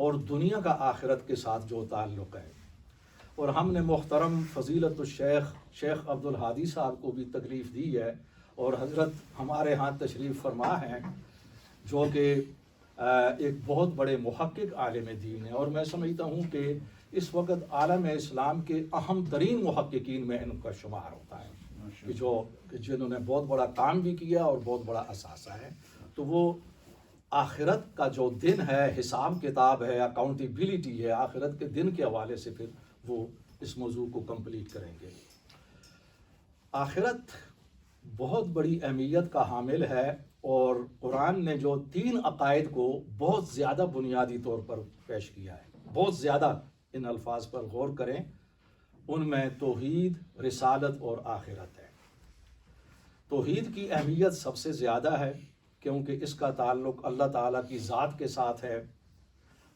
اور دنیا کا آخرت کے ساتھ جو تعلق ہے. اور ہم نے محترم فضیلت الشیخ شیخ عبد الحادی صاحب کو بھی تکلیف دی ہے، اور حضرت ہمارے ہاں تشریف فرما ہیں جو کہ ایک بہت بڑے محقق عالم دین ہیں، اور میں سمجھتا ہوں کہ اس وقت عالم اسلام کے اہم ترین محققین میں ان کا شمار ہوتا ہے، کہ جنہوں نے بہت بڑا کام بھی کیا اور بہت بڑا اثاثہ ہے. تو وہ آخرت کا جو دن ہے، حساب کتاب ہے، اکاؤنٹیبلٹی ہے، آخرت کے دن کے حوالے سے پھر وہ اس موضوع کو کمپلیٹ کریں گے. آخرت بہت بڑی اہمیت کا حامل ہے، اور قرآن نے جو 3 عقائد کو بہت زیادہ بنیادی طور پر پیش کیا ہے، بہت زیادہ ان الفاظ پر غور کریں. ان میں توحید، رسالت اور آخرت ہے. توحید کی اہمیت سب سے زیادہ ہے، کیونکہ اس کا تعلق اللہ تعالیٰ کی ذات کے ساتھ ہے،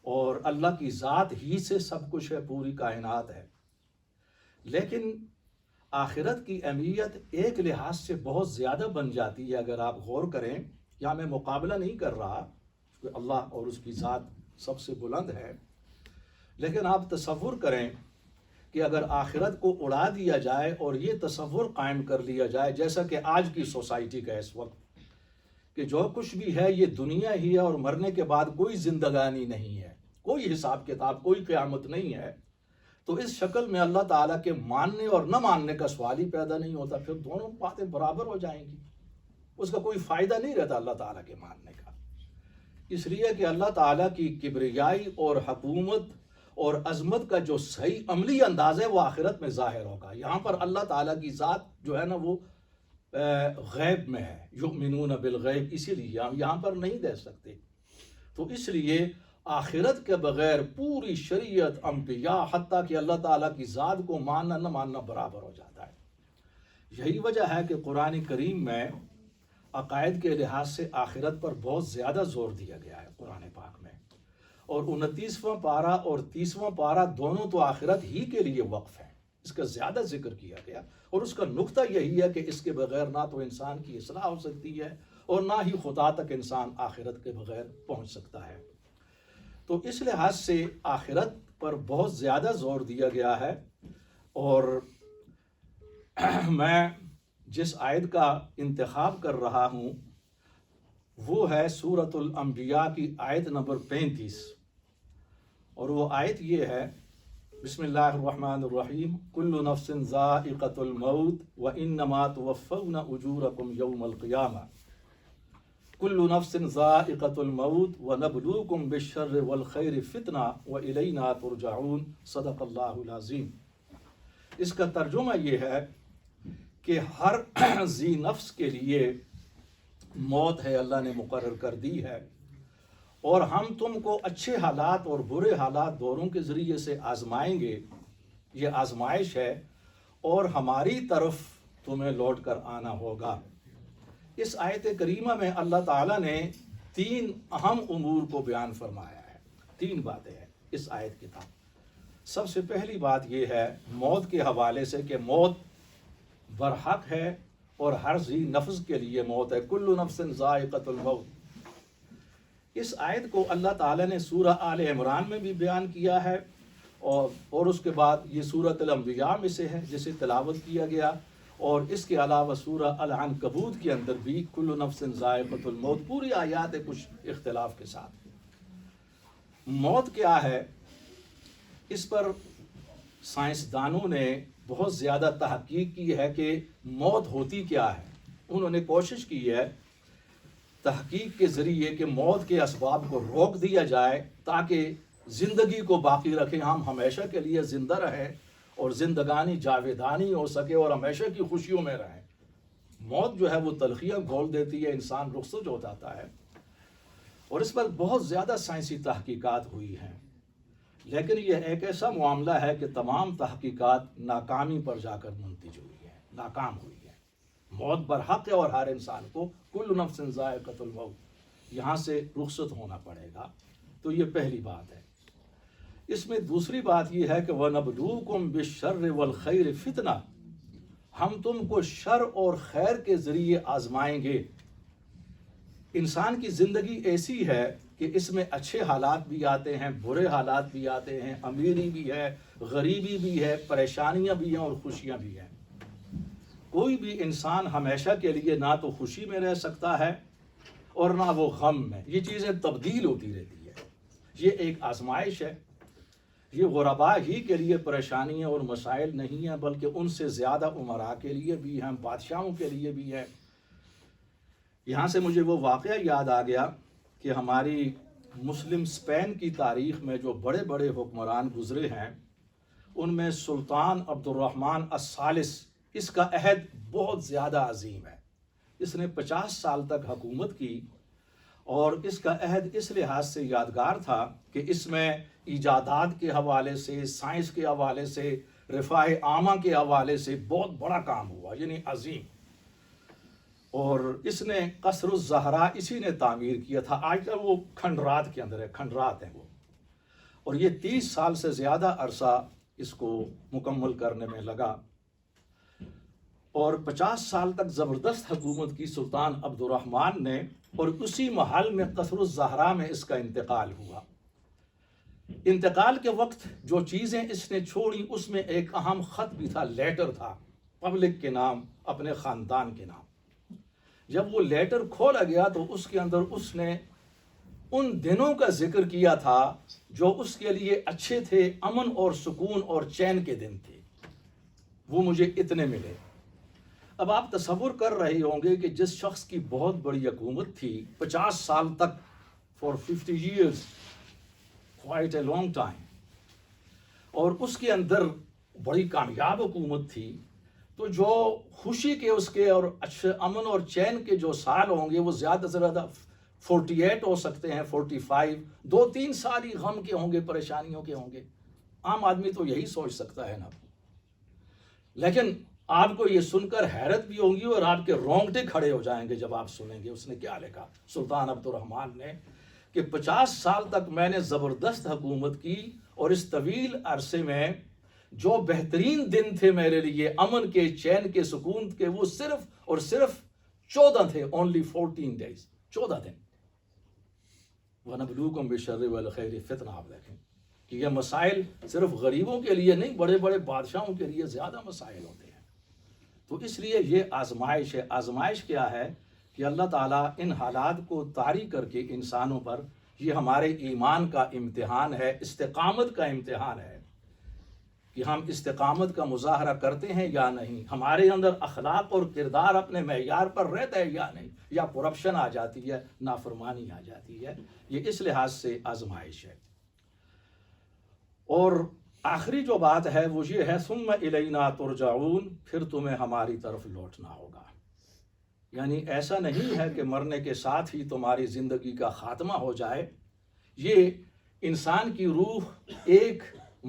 اور اللہ کی ذات ہی سے سب کچھ ہے، پوری کائنات ہے. لیکن آخرت کی اہمیت ایک لحاظ سے بہت زیادہ بن جاتی ہے اگر آپ غور کریں. یہاں میں مقابلہ نہیں کر رہا کہ اللہ اور اس کی ذات سب سے بلند ہے، لیکن آپ تصور کریں کہ اگر آخرت کو اڑا دیا جائے اور یہ تصور قائم کر لیا جائے جیسا کہ آج کی سوسائٹی کا اس وقت، کہ جو کچھ بھی ہے یہ دنیا ہی ہے اور مرنے کے بعد کوئی زندگانی نہیں ہے، کوئی حساب کتاب، کوئی قیامت نہیں ہے، تو اس شکل میں اللہ تعالیٰ کے ماننے اور نہ ماننے کا سوال ہی پیدا نہیں ہوتا. پھر دونوں باتیں برابر ہو جائیں گی، اس کا کوئی فائدہ نہیں رہتا اللہ تعالیٰ کے ماننے کا. اس لیے کہ اللہ تعالیٰ کی کبریائی اور حکومت اور عظمت کا جو صحیح عملی انداز ہے وہ آخرت میں ظاہر ہوگا. یہاں پر اللہ تعالیٰ کی ذات جو ہے نا وہ غیب میں ہے، یؤمنون بالغیب، اسی لیے ہم یہاں پر نہیں دیکھ سکتے. تو اس لیے آخرت کے بغیر پوری شریعت، انبیاء، حتیٰ کہ اللہ تعالیٰ کی ذات کو ماننا نہ ماننا برابر ہو جاتا ہے. یہی وجہ ہے کہ قرآن کریم میں عقائد کے لحاظ سے آخرت پر بہت زیادہ زور دیا گیا ہے قرآن پاک میں. اور 29واں پارہ اور 30واں پارہ دونوں تو آخرت ہی کے لیے وقف ہیں، اس کا زیادہ ذکر کیا گیا. اور اس کا نقطہ یہی ہے کہ اس کے بغیر نہ تو انسان کی اصلاح ہو سکتی ہے اور نہ ہی خدا تک انسان آخرت کے بغیر پہنچ سکتا ہے. تو اس لحاظ سے آخرت پر بہت زیادہ زور دیا گیا ہے. اور میں جس آیت کا انتخاب کر رہا ہوں وہ ہے سورۃ الانبیاء کی آیت نمبر 35، اور وہ آیت یہ ہے: بسم اللہ الرحمن الرحیم، کل نفس ذائقۃ الموت وانما توفون اجورکم یوم القیامہ، کل نفس ذائقۃ الموت ونبلوکم بالشر والخیر فتنہ والینا ترجعون. صدق اللہ العظیم. اس کا ترجمہ یہ ہے کہ ہر ذی نفس کے لیے موت ہے، اللہ نے مقرر کر دی ہے، اور ہم تم کو اچھے حالات اور برے حالات دوروں کے ذریعے سے آزمائیں گے. یہ آزمائش ہے اور ہماری طرف تمہیں لوٹ کر آنا ہوگا. اس آیت کریمہ میں اللہ تعالیٰ نے 3 اہم امور کو بیان فرمایا ہے. 3 باتیں ہیں اس آیت کے تحت. سب سے پہلی بات یہ ہے موت کے حوالے سے کہ موت برحق ہے اور ہر ذی نفس کے لیے موت ہے. کل نفس ذائقۃ الموت. اس آیت کو اللہ تعالیٰ نے سورہ آل عمران میں بھی بیان کیا ہے، اور اس کے بعد یہ سورۃ الانبیاء میں سے ہے جسے تلاوت کیا گیا، اور اس کے علاوہ سورہ العنکبوت کے اندر بھی کل نفس ذائقۃ الموت. پوری آیات ہے کچھ اختلاف کے ساتھ. موت کیا ہے، اس پر سائنسدانوں نے بہت زیادہ تحقیق کی ہے کہ موت ہوتی کیا ہے. انہوں نے کوشش کی ہے تحقیق کے ذریعے کہ موت کے اسباب کو روک دیا جائے تاکہ زندگی کو باقی رکھیں، ہم ہمیشہ کے لیے زندہ رہیں اور زندگانی جاویدانی ہو سکے اور ہمیشہ کی خوشیوں میں رہیں. موت جو ہے وہ تلخیاں گھول دیتی ہے، انسان رخصت ہو جاتا ہے، اور اس پر بہت زیادہ سائنسی تحقیقات ہوئی ہیں. لیکن یہ ایک ایسا معاملہ ہے کہ تمام تحقیقات ناکامی پر جا کر منتج ہوئی ہے، ناکام ہوئی ہے. موت برحق ہے اور ہر انسان کو کل نفس ذائقۃ الموت، یہاں سے رخصت ہونا پڑے گا. تو یہ پہلی بات ہے. اس میں دوسری بات یہ ہے کہ وَنَبْلُوكُمْ بِالشَّرِّ وَالْخَيْرِ فِتْنَةً، ہم تم کو شر اور خیر کے ذریعے آزمائیں گے. انسان کی زندگی ایسی ہے کہ اس میں اچھے حالات بھی آتے ہیں، برے حالات بھی آتے ہیں، امیری بھی ہے، غریبی بھی ہے، پریشانیاں بھی ہیں اور خوشیاں بھی ہیں۔ کوئی بھی انسان ہمیشہ کے لیے نہ تو خوشی میں رہ سکتا ہے اور نہ وہ غم میں، یہ چیزیں تبدیل ہوتی رہتی ہے۔ یہ ایک آزمائش ہے۔ یہ غرباء ہی کے لیے پریشانیاں اور مسائل نہیں ہیں، بلکہ ان سے زیادہ امراء کے لیے بھی ہیں، بادشاہوں کے لیے بھی ہے۔ یہاں سے مجھے وہ واقعہ یاد آ گیا کہ ہماری مسلم اسپین کی تاریخ میں جو بڑے بڑے حکمران گزرے ہیں، ان میں سلطان عبد الرحمن الثالث، اس کا عہد بہت زیادہ عظیم ہے۔ اس نے 50 سال تک حکومت کی، اور اس کا عہد اس لحاظ سے یادگار تھا کہ اس میں ایجادات کے حوالے سے، سائنس کے حوالے سے، رفاہ عامہ کے حوالے سے بہت بڑا کام ہوا، یعنی عظیم۔ اور اس نے قصر الزہرا اسی نے تعمیر کیا تھا، آج کل وہ کھنڈرات کے اندر ہے، کھنڈرات ہیں وہ، اور یہ 30 سال سے زیادہ عرصہ اس کو مکمل کرنے میں لگا، اور 50 سال تک زبردست حکومت کی سلطان عبد الرحمن نے، اور اسی محل میں قصر الزہرا میں اس کا انتقال ہوا۔ انتقال کے وقت جو چیزیں اس نے چھوڑی، اس میں ایک اہم خط بھی تھا، لیٹر تھا، پبلک کے نام، اپنے خاندان کے نام۔ جب وہ لیٹر کھولا گیا تو اس کے اندر اس نے ان دنوں کا ذکر کیا تھا جو اس کے لیے اچھے تھے، امن اور سکون اور چین کے دن تھے، وہ مجھے اتنے ملے۔ اب آپ تصور کر رہے ہوں گے کہ جس شخص کی بہت بڑی حکومت تھی 50 سال تک، for 50 years، quite a long time، اور اس کے اندر بڑی کامیاب حکومت تھی، تو جو خوشی کے اس کے اور اچھے امن اور چین کے جو سال ہوں گے وہ زیادہ سے زیادہ 48 ہو سکتے ہیں، 45، 2-3 سال ہی غم کے ہوں گے، پریشانیوں کے ہوں گے۔ عام آدمی تو یہی سوچ سکتا ہے نا۔ لیکن آپ کو یہ سن کر حیرت بھی ہوگی اور آپ کے رونگٹے کھڑے ہو جائیں گے جب آپ سنیں گے اس نے کیا لکھا، سلطان عبد الرحمن نے، کہ 50 سال تک میں نے زبردست حکومت کی، اور اس طویل عرصے میں جو بہترین دن تھے میرے لیے، امن کے، چین کے، سکون کے، وہ صرف اور صرف 14 تھے، only 14 days، 14 دن۔ وَنَبْلُوكُمْ بِالشَّرِّ وَالْخَيْرِ فِتْنَہ، آپ دیکھیں کہ یہ مسائل صرف غریبوں کے لیے نہیں، بڑے بڑے بادشاہوں کے لیے زیادہ مسائل ہوتے ہیں۔ تو اس لیے یہ آزمائش ہے۔ آزمائش کیا ہے کہ اللہ تعالیٰ ان حالات کو طاری کر کے انسانوں پر، یہ ہمارے ایمان کا امتحان ہے، استقامت کا امتحان ہے کہ ہم استقامت کا مظاہرہ کرتے ہیں یا نہیں، ہمارے اندر اخلاق اور کردار اپنے معیار پر رہتا ہے یا نہیں، یا کرپشن آ جاتی ہے، نافرمانی آ جاتی ہے۔ یہ اس لحاظ سے آزمائش ہے۔ اور آخری جو بات ہے وہ یہ ہے، ثم الینا ترجعون، پھر تمہیں ہماری طرف لوٹنا ہوگا۔ یعنی ایسا نہیں ہے کہ مرنے کے ساتھ ہی تمہاری زندگی کا خاتمہ ہو جائے۔ یہ انسان کی روح ایک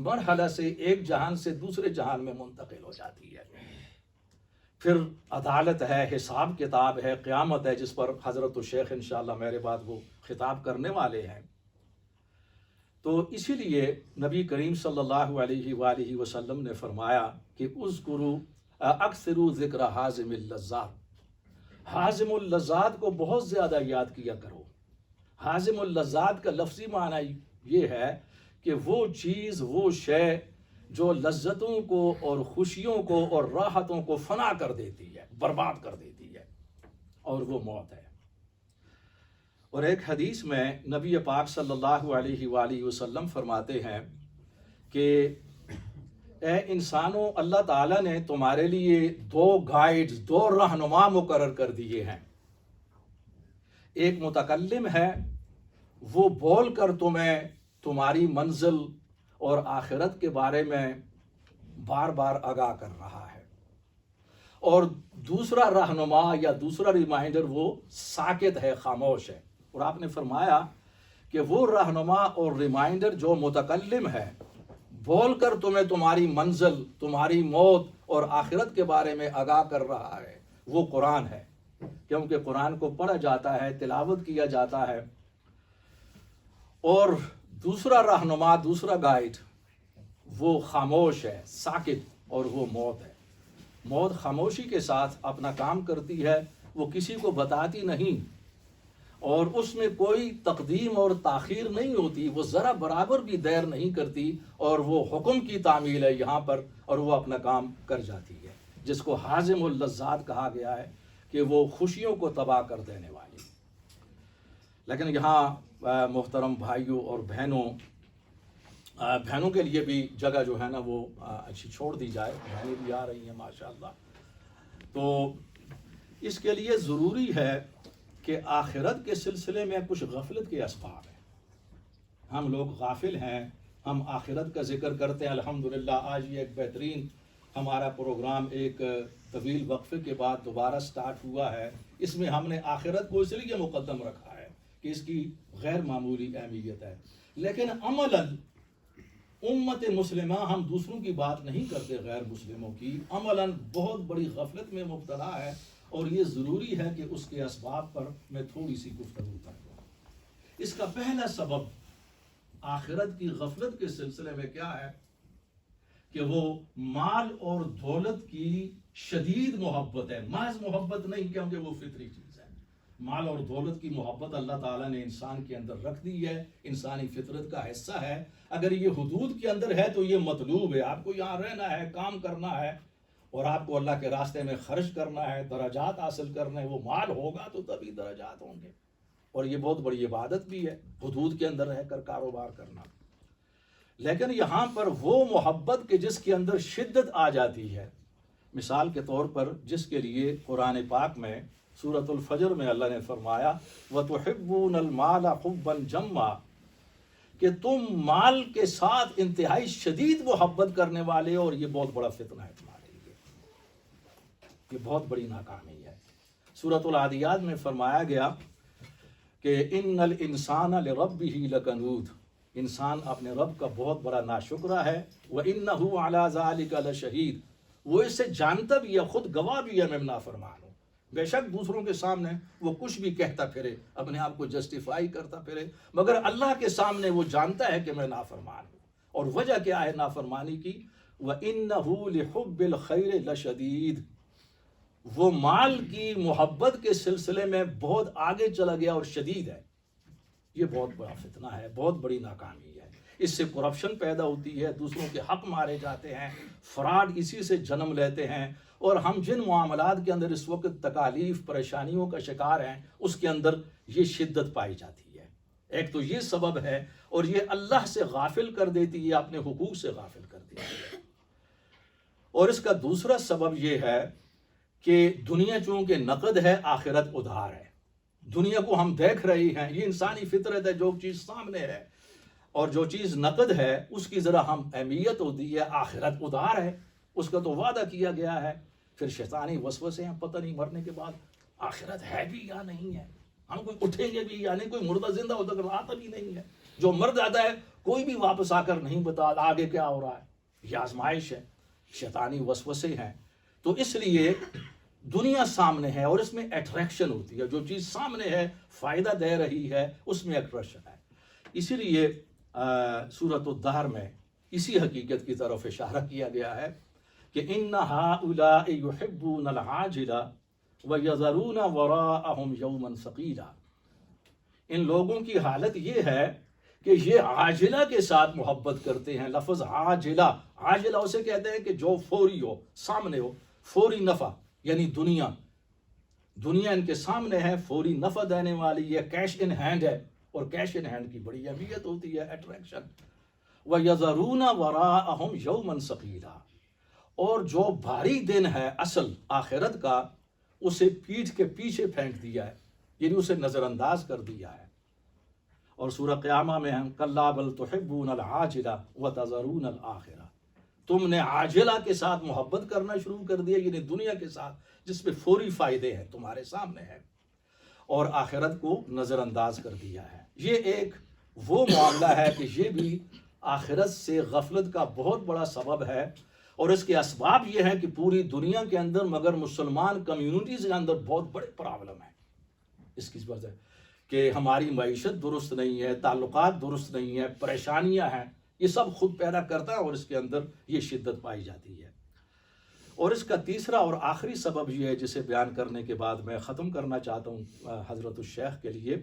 مرحلہ سے، ایک جہان سے دوسرے جہان میں منتقل ہو جاتی ہے۔ پھر عدالت ہے، حساب کتاب ہے، قیامت ہے، جس پر حضرت الشیخ انشاءاللہ میرے بعد وہ خطاب کرنے والے ہیں۔ تو اسی لیے نبی کریم صلی اللہ علیہ وآلہ وسلم نے فرمایا کہ اذکروا اکثروا ذکر حازم اللذات، حازم اللذات کو بہت زیادہ یاد کیا کرو۔ حازم اللذات کا لفظی معنی یہ ہے کہ وہ چیز، وہ شے جو لذتوں کو اور خوشیوں کو اور راحتوں کو فنا کر دیتی ہے، برباد کر دیتی ہے، اور وہ موت ہے۔ اور ایک حدیث میں نبی پاک صلی اللہ علیہ وآلہ وسلم فرماتے ہیں کہ اے انسانوں، اللہ تعالیٰ نے تمہارے لیے 2 گائیڈز، 2 رہنما مقرر کر دیے ہیں۔ ایک متکلم ہے، وہ بول کر تمہیں تمہاری منزل اور آخرت کے بارے میں بار بار آگاہ کر رہا ہے، اور دوسرا رہنما یا دوسرا ریمائنڈر وہ ساکت ہے، خاموش ہے۔ اور آپ نے فرمایا کہ وہ رہنما اور ریمائنڈر جو متکلم ہے، بول کر تمہیں تمہاری منزل، تمہاری موت اور آخرت کے بارے میں آگاہ کر رہا ہے، وہ قرآن ہے، کیونکہ قرآن کو پڑھا جاتا ہے، تلاوت کیا جاتا ہے۔ اور دوسرا رہنما، دوسرا گائیڈ، وہ خاموش ہے، ساکت، اور وہ موت ہے۔ موت خاموشی کے ساتھ اپنا کام کرتی ہے، وہ کسی کو بتاتی نہیں، اور اس میں کوئی تقدیم اور تاخیر نہیں ہوتی، وہ ذرا برابر بھی دیر نہیں کرتی، اور وہ حکم کی تعمیل ہے یہاں پر، اور وہ اپنا کام کر جاتی ہے، جس کو حازم اللذات کہا گیا ہے کہ وہ خوشیوں کو تباہ کر دینے والی۔ لیکن یہاں محترم بھائیوں اور بہنوں کے لیے بھی جگہ جو ہے نا وہ اچھی چھوڑ دی جائے، بہنیں بھی آ رہی ہیں ماشاءاللہ۔ تو اس کے لیے ضروری ہے کہ آخرت کے سلسلے میں کچھ غفلت کے اسباب ہیں، ہم لوگ غافل ہیں، ہم آخرت کا ذکر کرتے ہیں۔ الحمدللہ آج یہ ایک بہترین ہمارا پروگرام ایک طویل وقفے کے بعد دوبارہ سٹارٹ ہوا ہے، اس میں ہم نے آخرت کو اس لیے مقدم رکھا ہے کہ اس کی غیر معمولی اہمیت ہے، لیکن عملاً امت مسلمہ ہم دوسروں کی بات نہیں کرتے، غیر مسلموں کی عملاً بہت بڑی غفلت میں مبتلا ہے، اور یہ ضروری ہے کہ اس کے اسباب پر میں تھوڑی سی گفتگو کروں۔ اس کا پہلا سبب آخرت کی غفلت کے سلسلے میں کیا ہے کہ وہ مال اور دولت کی شدید محبت ہے، محض محبت نہیں کیونکہ وہ فطری چیز ہے۔ مال اور دولت کی محبت اللہ تعالیٰ نے انسان کے اندر رکھ دی ہے، انسانی فطرت کا حصہ ہے۔ اگر یہ حدود کے اندر ہے تو یہ مطلوب ہے، آپ کو یہاں رہنا ہے، کام کرنا ہے، اور آپ کو اللہ کے راستے میں خرچ کرنا ہے، درجات حاصل کرنے، وہ مال ہوگا تو تبھی درجات ہوں گے، اور یہ بہت بڑی عبادت بھی ہے حدود کے اندر رہ کر کاروبار کرنا۔ لیکن یہاں پر وہ محبت کہ جس کے اندر شدت آ جاتی ہے، مثال کے طور پر جس کے لیے قرآن پاک میں سورۃ الفجر میں اللہ نے فرمایا وَتُحِبُّونَ الْمَالَ حُبًّا جَمًّا، کہ تم مال کے ساتھ انتہائی شدید محبت کرنے والے، اور یہ بہت بڑا فتنہ ہے تمہارے لیے، یہ بہت بڑی ناکامی ہے۔ سورۃ العادیات میں فرمایا گیا کہ ان الانسان لربہ لکنود، انسان اپنے رب کا بہت بڑا ناشکرہ ہے، وَإِنَّهُ عَلَى ذَلِكَ لَشَهِيدٌ، وہ اسے جانتا بھی ہے، خود گواہ بھی ہے میں نافرمان ہوں۔ بے شک دوسروں کے سامنے وہ کچھ بھی کہتا پھرے، اپنے آپ کو جسٹیفائی کرتا پھرے، مگر اللہ کے سامنے وہ جانتا ہے کہ میں نافرمان ہوں۔ اور وجہ کیا ہے نافرمانی کی؟ وَإِنَّهُ لِحُبِّ الْخَيْرِ لَشَدِيدٌ، وہ مال کی محبت کے سلسلے میں بہت آگے چلا گیا اور شدید ہے۔ یہ بہت بڑا فتنہ ہے، بہت بڑی ناکامی ہے۔ اس سے کرپشن پیدا ہوتی ہے، دوسروں کے حق مارے جاتے ہیں، فراڈ اسی سے جنم لیتے ہیں، اور ہم جن معاملات کے اندر اس وقت تکالیف پریشانیوں کا شکار ہیں اس کے اندر یہ شدت پائی جاتی ہے۔ ایک تو یہ سبب ہے، اور یہ اللہ سے غافل کر دیتی ہے، اپنے حقوق سے غافل کر دیتی ہے۔ اور اس کا دوسرا سبب یہ ہے کہ دنیا چونکہ نقد ہے، آخرت ادھار ہے۔ دنیا کو ہم دیکھ رہے ہیں، یہ انسانی فطرت ہے، جو چیز سامنے ہے اور جو چیز نقد ہے اس کی ذرا ہم اہمیت ہوتی ہے، آخرت ادھار ہے، اس کا تو وعدہ کیا گیا ہے۔ پھر شیطانی وسوسے ہیں، پتہ نہیں مرنے کے بعد آخرت ہے بھی یا نہیں ہے، ہم کوئی اٹھیں گے بھی یا نہیں، کوئی مردہ زندہ ہوتا کر آتا بھی نہیں ہے، جو مر جاتا ہے کوئی بھی واپس آ کر نہیں بتا آگے کیا ہو رہا ہے۔ یہ آزمائش ہے، شیطانی وسوسے ہیں۔ تو اس لیے دنیا سامنے ہے اور اس میں اٹریکشن ہوتی ہے، جو چیز سامنے ہے فائدہ دے رہی ہے اس میں اٹریکشن ہے۔ اسی لیے سورۃ الدہر میں اسی حقیقت کی طرف اشارہ کیا گیا ہے کہ ان ہؤلاء یحبون العاجلہ ویذرون وراءہم یوما ثقیلا، ان لوگوں کی حالت یہ ہے کہ یہ عاجلہ کے ساتھ محبت کرتے ہیں۔ لفظ عاجلہ، عاجلہ اسے کہتے ہیں کہ جو فوری ہو، سامنے ہو، فوری نفع، یعنی دنیا ان کے سامنے ہے، فوری نفع دینے والی، یہ کیش ان ہینڈ ہے، اور کیش ان ہینڈ کی بڑی اہمیت ہوتی ہے، اٹریکشن۔ وَيَذَرُونَ وَرَاءَهُمْ يَوْمًا ثَقِيلًا، اور جو بھاری دن ہے اصل آخرت کا، اسے پیٹھ کے پیچھے پھینک دیا ہے، یعنی اسے نظر انداز کر دیا ہے۔ اور سورہ قیامہ میں ہم کَلَّا بَلْ تُحِبُّونَ الْعَاجِلَةَ وَتَذَرُونَ الْآخِرَةَ، تم نے عاجلہ کے ساتھ محبت کرنا شروع کر دیا، یعنی دنیا کے ساتھ جس میں فوری فائدے ہیں تمہارے سامنے ہے، اور آخرت کو نظر انداز کر دیا ہے۔ یہ ایک وہ معاملہ ہے کہ یہ بھی آخرت سے غفلت کا بہت بڑا سبب ہے، اور اس کے اسباب یہ ہیں کہ پوری دنیا کے اندر مگر مسلمان کمیونٹیز کے اندر بہت بڑے پرابلم ہیں اس کی وجہ کہ ہماری معیشت درست نہیں ہے، تعلقات درست نہیں ہے، پریشانیاں ہیں، یہ سب خود پیدا کرتا ہے اور اس کے اندر یہ شدت پائی جاتی ہے۔ اور اس کا تیسرا اور آخری سبب یہ ہے جسے بیان کرنے کے بعد میں ختم کرنا چاہتا ہوں حضرت الشیخ کے لیے،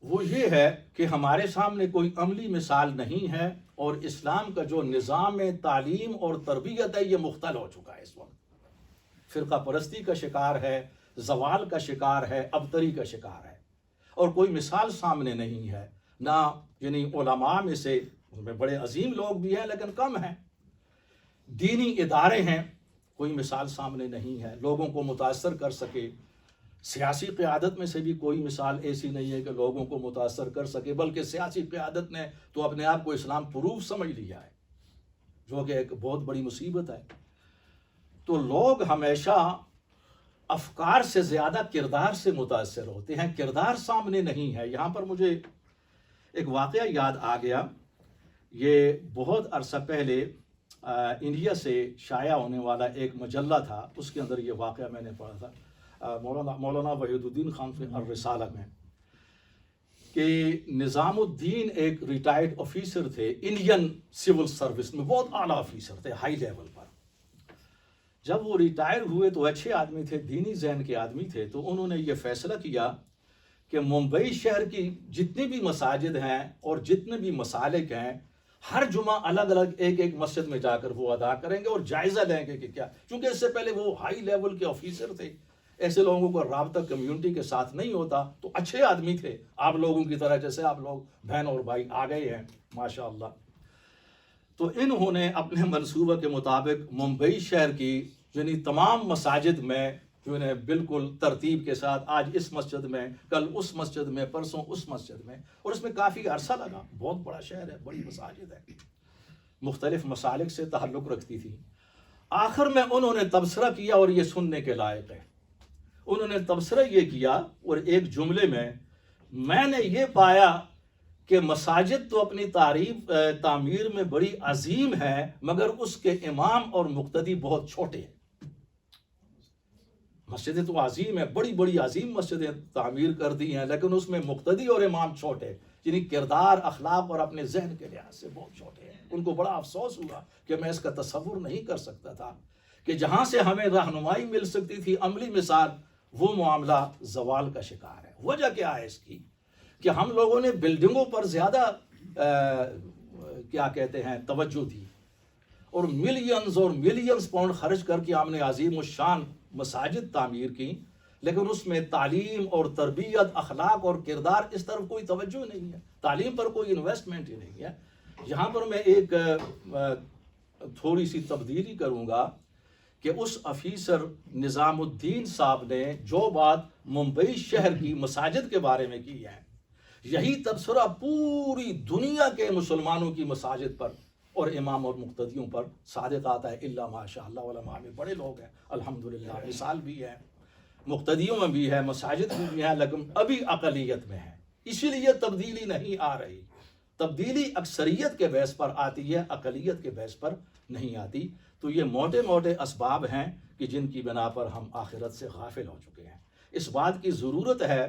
وہ یہ ہے کہ ہمارے سامنے کوئی عملی مثال نہیں ہے، اور اسلام کا جو نظام تعلیم اور تربیت ہے یہ مختل ہو چکا ہے اس وقت، فرقہ پرستی کا شکار ہے، زوال کا شکار ہے، ابتری کا شکار ہے، اور کوئی مثال سامنے نہیں ہے، نہ یعنی علماء میں سے بڑے عظیم لوگ بھی ہیں لیکن کم ہیں، دینی ادارے ہیں، کوئی مثال سامنے نہیں ہے لوگوں کو متاثر کر سکے، سیاسی قیادت میں سے بھی کوئی مثال ایسی نہیں ہے کہ لوگوں کو متاثر کر سکے، بلکہ سیاسی قیادت نے تو اپنے آپ کو اسلام پروف سمجھ لیا ہے، جو کہ ایک بہت بڑی مصیبت ہے۔ تو لوگ ہمیشہ افکار سے زیادہ کردار سے متاثر ہوتے ہیں، کردار سامنے نہیں ہے۔ یہاں پر مجھے ایک واقعہ یاد آ گیا، یہ بہت عرصہ پہلے انڈیا سے شائع ہونے والا ایک مجلہ تھا، اس کے اندر یہ واقعہ میں نے پڑھا تھا مولانا وحید الدین خان سے الرسالہ میں، کہ نظام الدین ایک ریٹائرڈ آفیسر تھے انڈین سول سروس میں، بہت اعلیٰ آفیسر تھے ہائی لیول پر۔ جب وہ ریٹائر ہوئے تو اچھے آدمی تھے، دینی ذہن کے آدمی تھے، تو انہوں نے یہ فیصلہ کیا کہ ممبئی شہر کی جتنی بھی مساجد ہیں اور جتنے بھی مسالک ہیں، ہر جمعہ الگ الگ ایک ایک مسجد میں جا کر وہ ادا کریں گے اور جائزہ لیں گے کہ کیا، چونکہ اس سے پہلے وہ ہائی لیول کے آفیسر تھے، ایسے لوگوں کا رابطہ کمیونٹی کے ساتھ نہیں ہوتا، تو اچھے آدمی تھے آپ لوگوں کی طرح، جیسے آپ لوگ بہن اور بھائی آ گئے ہیں ماشاء اللہ۔ تو انہوں نے اپنے منصوبہ کے مطابق ممبئی شہر کی یعنی تمام مساجد میں جو ہے بالکل ترتیب کے ساتھ، آج اس مسجد میں، کل اس مسجد میں، پرسوں اس مسجد میں، اور اس میں کافی عرصہ لگا، بہت بڑا شہر ہے، بڑی مساجد ہے، مختلف مسالک سے تعلق رکھتی تھی۔ آخر میں انہوں نے تبصرہ کیا اور یہ سننے کے لائق ہے، انہوں نے تبصرہ یہ کیا اور ایک جملے میں نے یہ پایا کہ مساجد تو اپنی تعمیر میں بڑی عظیم ہے، مگر اس کے امام اور مقتدی بہت چھوٹے ہیں۔ مسجدیں تو عظیم ہیں، بڑی بڑی عظیم مسجدیں تعمیر کر دی ہیں، لیکن اس میں مقتدی اور امام چھوٹے، یعنی کردار، اخلاق اور اپنے ذہن کے لحاظ سے بہت چھوٹے ہیں۔ ان کو بڑا افسوس ہوا کہ میں اس کا تصور نہیں کر سکتا تھا کہ جہاں سے ہمیں رہنمائی مل سکتی تھی، عملی مثال، وہ معاملہ زوال کا شکار ہے۔ وجہ کیا ہے اس کی؟ کہ ہم لوگوں نے بلڈنگوں پر زیادہ کیا کہتے ہیں توجہ دی، اور ملینز اور ملینز پاؤنڈ خرچ کر کے ہم نے عظیم الشان مساجد تعمیر کی، لیکن اس میں تعلیم اور تربیت، اخلاق اور کردار، اس طرف کوئی توجہ نہیں ہے، تعلیم پر کوئی انویسٹمنٹ ہی نہیں ہے۔ یہاں پر میں ایک تھوڑی سی تبدیلی کروں گا کہ اس افیسر نظام الدین صاحب نے جو بات ممبئی شہر کی مساجد کے بارے میں کی ہے، یہی تبصرہ پوری دنیا کے مسلمانوں کی مساجد پر اور امام اور مقتدیوں پر صادق آتا ہے، الا ماشاء اللہ۔ علماء میں بڑے لوگ ہیں الحمدللہ، مثال بھی ہے، مقتدیوں میں بھی ہے، مساجد میں بھی ہے، لیکن ابھی اقلیت میں ہے، اسی لیے تبدیلی نہیں آ رہی۔ تبدیلی اکثریت کے بیس پر آتی ہے، اقلیت کے بیس پر نہیں آتی۔ تو یہ موٹے موٹے اسباب ہیں کہ جن کی بنا پر ہم آخرت سے غافل ہو چکے ہیں۔ اس بات کی ضرورت ہے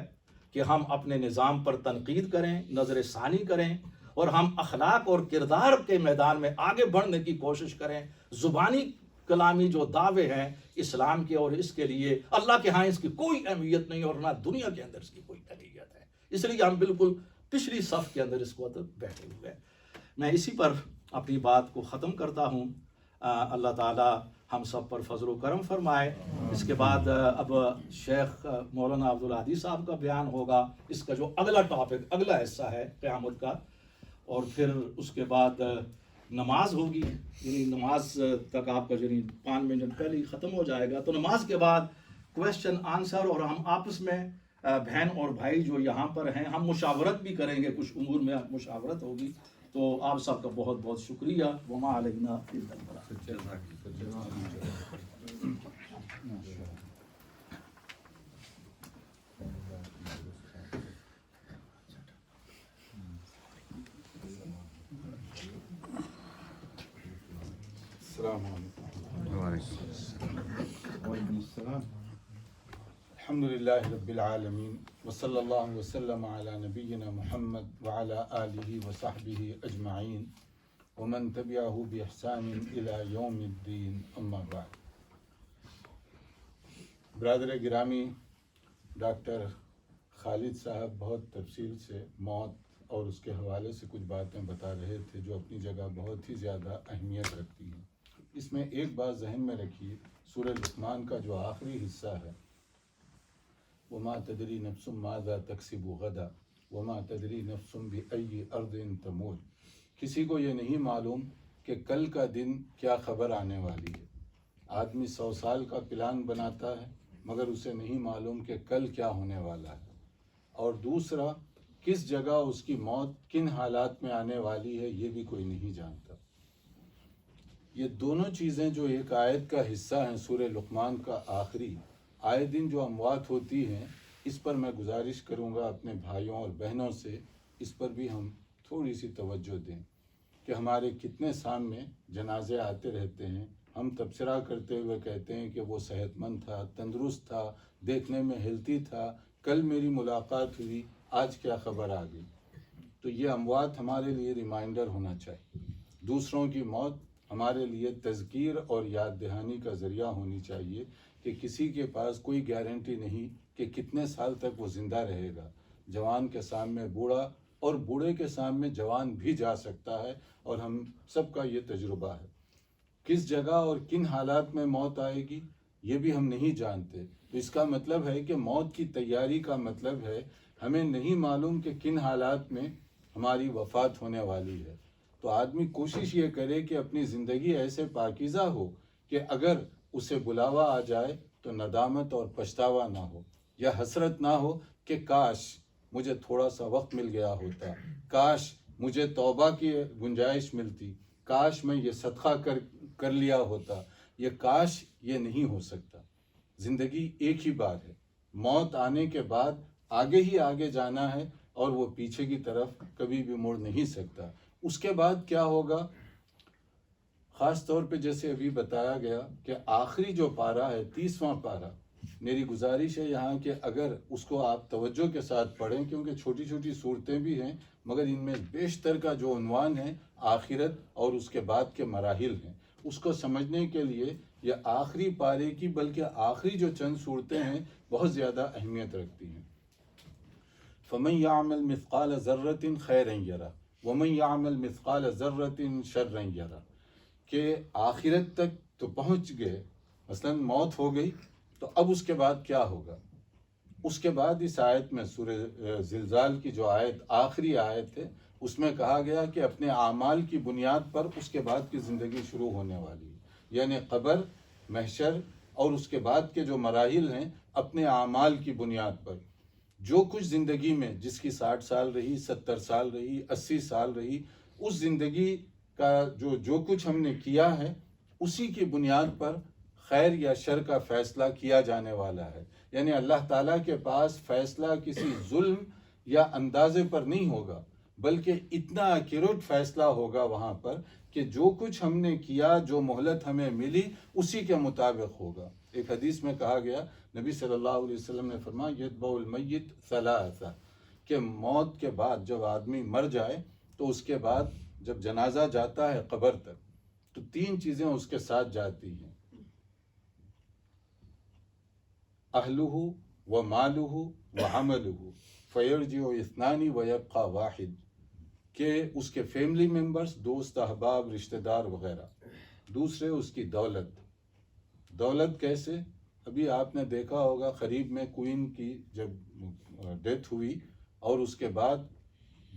کہ ہم اپنے نظام پر تنقید کریں، نظر ثانی کریں، اور ہم اخلاق اور کردار کے میدان میں آگے بڑھنے کی کوشش کریں۔ زبانی کلامی جو دعوے ہیں اسلام کے اور اس کے لیے اللہ کے ہاں اس کی کوئی اہمیت نہیں، اور نہ دنیا کے اندر اس کی کوئی اہمیت ہے، اس لیے ہم بالکل پچھلی صف کے اندر اس وقت بیٹھے ہوئے ہیں۔ میں اسی پر اپنی بات کو ختم کرتا ہوں۔ اللہ تعالی ہم سب پر فضل و کرم فرمائے۔ اس کے بعد اب شیخ مولانا عبدالہادی صاحب کا بیان ہوگا، اس کا جو اگلا ٹاپک، اگلا حصہ ہے قیامت کا، اور پھر اس کے بعد نماز ہوگی، یعنی نماز تک آپ کا یعنی 5 منٹ پہلے ہی ختم ہو جائے گا۔ تو نماز کے بعد کویشچن آنسر، اور ہم آپس میں بہن اور بھائی جو یہاں پر ہیں، ہم مشاورت بھی کریں گے، کچھ امور میں مشاورت ہوگی۔ تو آپ سب کا بہت بہت شکریہ۔ وما علینا الا البلاغ۔ السلام علیکم۔ وعلیکم السلام۔ الحمد للہ رب العالمین، وصلی اللہ وسلم علی نبینا محمد وعلی آلہ وصحبہ اجمعین، ومن تبعه بإحسان إلى يوم الدين أما بعد. برادر گرامی، ڈاکٹر خالد صاحب بہت تفصیل سے موت اور اس کے حوالے سے کچھ باتیں بتا رہے تھے جو اپنی جگہ بہت ہی زیادہ اہمیت رکھتی ہیں. اس میں ایک بات ذہن میں رکھیے، سورہ لقمان کا جو آخری حصہ ہے، وَمَا تَدْرِي نَفْسٌ مَاذَا تَكْسِبُ غَدًا وَمَا تَدْرِي نَفْسٌ بِأَيِّ أَرْضٍ تَمُوتُ. کسی کو یہ نہیں معلوم کہ کل کا دن کیا خبر آنے والی ہے. آدمی 100 سال کا پلان بناتا ہے مگر اسے نہیں معلوم کہ کل کیا ہونے والا ہے. اور دوسرا، کس جگہ اس کی موت کن حالات میں آنے والی ہے یہ بھی کوئی نہیں جانتا. یہ دونوں چیزیں جو ایک آیت کا حصہ ہیں سورہ لقمان کا آخری، آئے دن جو اموات ہوتی ہیں، اس پر میں گزارش کروں گا اپنے بھائیوں اور بہنوں سے اس پر بھی ہم تھوڑی سی توجہ دیں کہ ہمارے کتنے سامنے جنازے آتے رہتے ہیں. ہم تبصرہ کرتے ہوئے کہتے ہیں کہ وہ صحت مند تھا، تندرست تھا، دیکھنے میں ہیلتھی تھا، کل میری ملاقات ہوئی، آج کیا خبر آ گئی. تو یہ اموات ہمارے لیے ریمائنڈر ہونا چاہیے. دوسروں کی موت ہمارے لیے تذکیر اور یاد دہانی کا ذریعہ ہونی چاہیے کہ کسی کے پاس کوئی گارنٹی نہیں کہ کتنے سال تک وہ زندہ رہے گا. جوان کے سامنے بوڑھا اور بوڑھے کے سامنے جوان بھی جا سکتا ہے، اور ہم سب کا یہ تجربہ ہے. کس جگہ اور کن حالات میں موت آئے گی یہ بھی ہم نہیں جانتے. تو اس کا مطلب ہے کہ موت کی تیاری کا مطلب ہے ہمیں نہیں معلوم کہ کن حالات میں ہماری وفات ہونے والی ہے. تو آدمی کوشش یہ کرے کہ اپنی زندگی ایسے پاکیزہ ہو کہ اگر اسے بلاوا آ جائے تو ندامت اور پچھتاوا نہ ہو، یا حسرت نہ ہو کہ کاش مجھے تھوڑا سا وقت مل گیا ہوتا، کاش مجھے توبہ کی گنجائش ملتی، کاش میں یہ صدقہ کر لیا ہوتا. یہ کاش یہ نہیں ہو سکتا. زندگی ایک ہی بار ہے. موت آنے کے بعد آگے ہی آگے جانا ہے اور وہ پیچھے کی طرف کبھی بھی مڑ نہیں سکتا. اس کے بعد کیا ہوگا؟ خاص طور پہ جیسے ابھی بتایا گیا کہ آخری جو پارہ ہے، 30واں پارہ، میری گزارش ہے یہاں کہ اگر اس کو آپ توجہ کے ساتھ پڑھیں، کیونکہ چھوٹی چھوٹی صورتیں بھی ہیں مگر ان میں بیشتر کا جو عنوان ہے آخرت اور اس کے بعد کے مراحل ہیں. اس کو سمجھنے کے لیے یہ آخری پارے کی بلکہ آخری جو چند صورتیں ہیں بہت زیادہ اہمیت رکھتی ہیں. فَمَنْ يَعْمَلْ مِثْقَالَ ذَرَّةٍ خَيْرًا يَرَهُ وَمَنْ يَعْمَلْ مِثْقَالَ ذَرَّةٍ شَرًّا يَرَهُ. کہ آخرت تک تو پہنچ گئے، مثلا موت ہو گئی، تو اب اس کے بعد کیا ہوگا؟ اس کے بعد اس آیت میں سورہ زلزال کی جو آیت آخری آیت ہے اس میں کہا گیا کہ اپنے اعمال کی بنیاد پر اس کے بعد کی زندگی شروع ہونے والی ہے. یعنی قبر، محشر اور اس کے بعد کے جو مراحل ہیں اپنے اعمال کی بنیاد پر. جو کچھ زندگی میں جس کی 60 سال رہی، 70 سال رہی، 80 سال رہی، اس زندگی کا جو کچھ ہم نے کیا ہے اسی کی بنیاد پر خیر یا شر کا فیصلہ کیا جانے والا ہے. یعنی اللہ تعالیٰ کے پاس فیصلہ کسی ظلم یا اندازے پر نہیں ہوگا، بلکہ اتنا ایکوریٹ فیصلہ ہوگا وہاں پر کہ جو کچھ ہم نے کیا، جو مہلت ہمیں ملی، اسی کے مطابق ہوگا. ایک حدیث میں کہا گیا، نبی صلی اللہ علیہ وسلم نے فرمایا یتبع المیت ثلاثہ، کہ موت کے بعد جب آدمی مر جائے تو اس کے بعد جب جنازہ جاتا ہے قبر تک تو 3 چیزیں اس کے ساتھ جاتی ہیں: اہلہ و مالہ و عملہ فیرجع اثنان ویبقى واحد. کہ اس کے فیملی ممبرز، دوست احباب، رشتہ دار وغیرہ. دوسرے اس کی دولت. دولت کیسے؟ ابھی آپ نے دیکھا ہوگا قریب میں کوئین کی جب ڈیتھ ہوئی اور اس کے بعد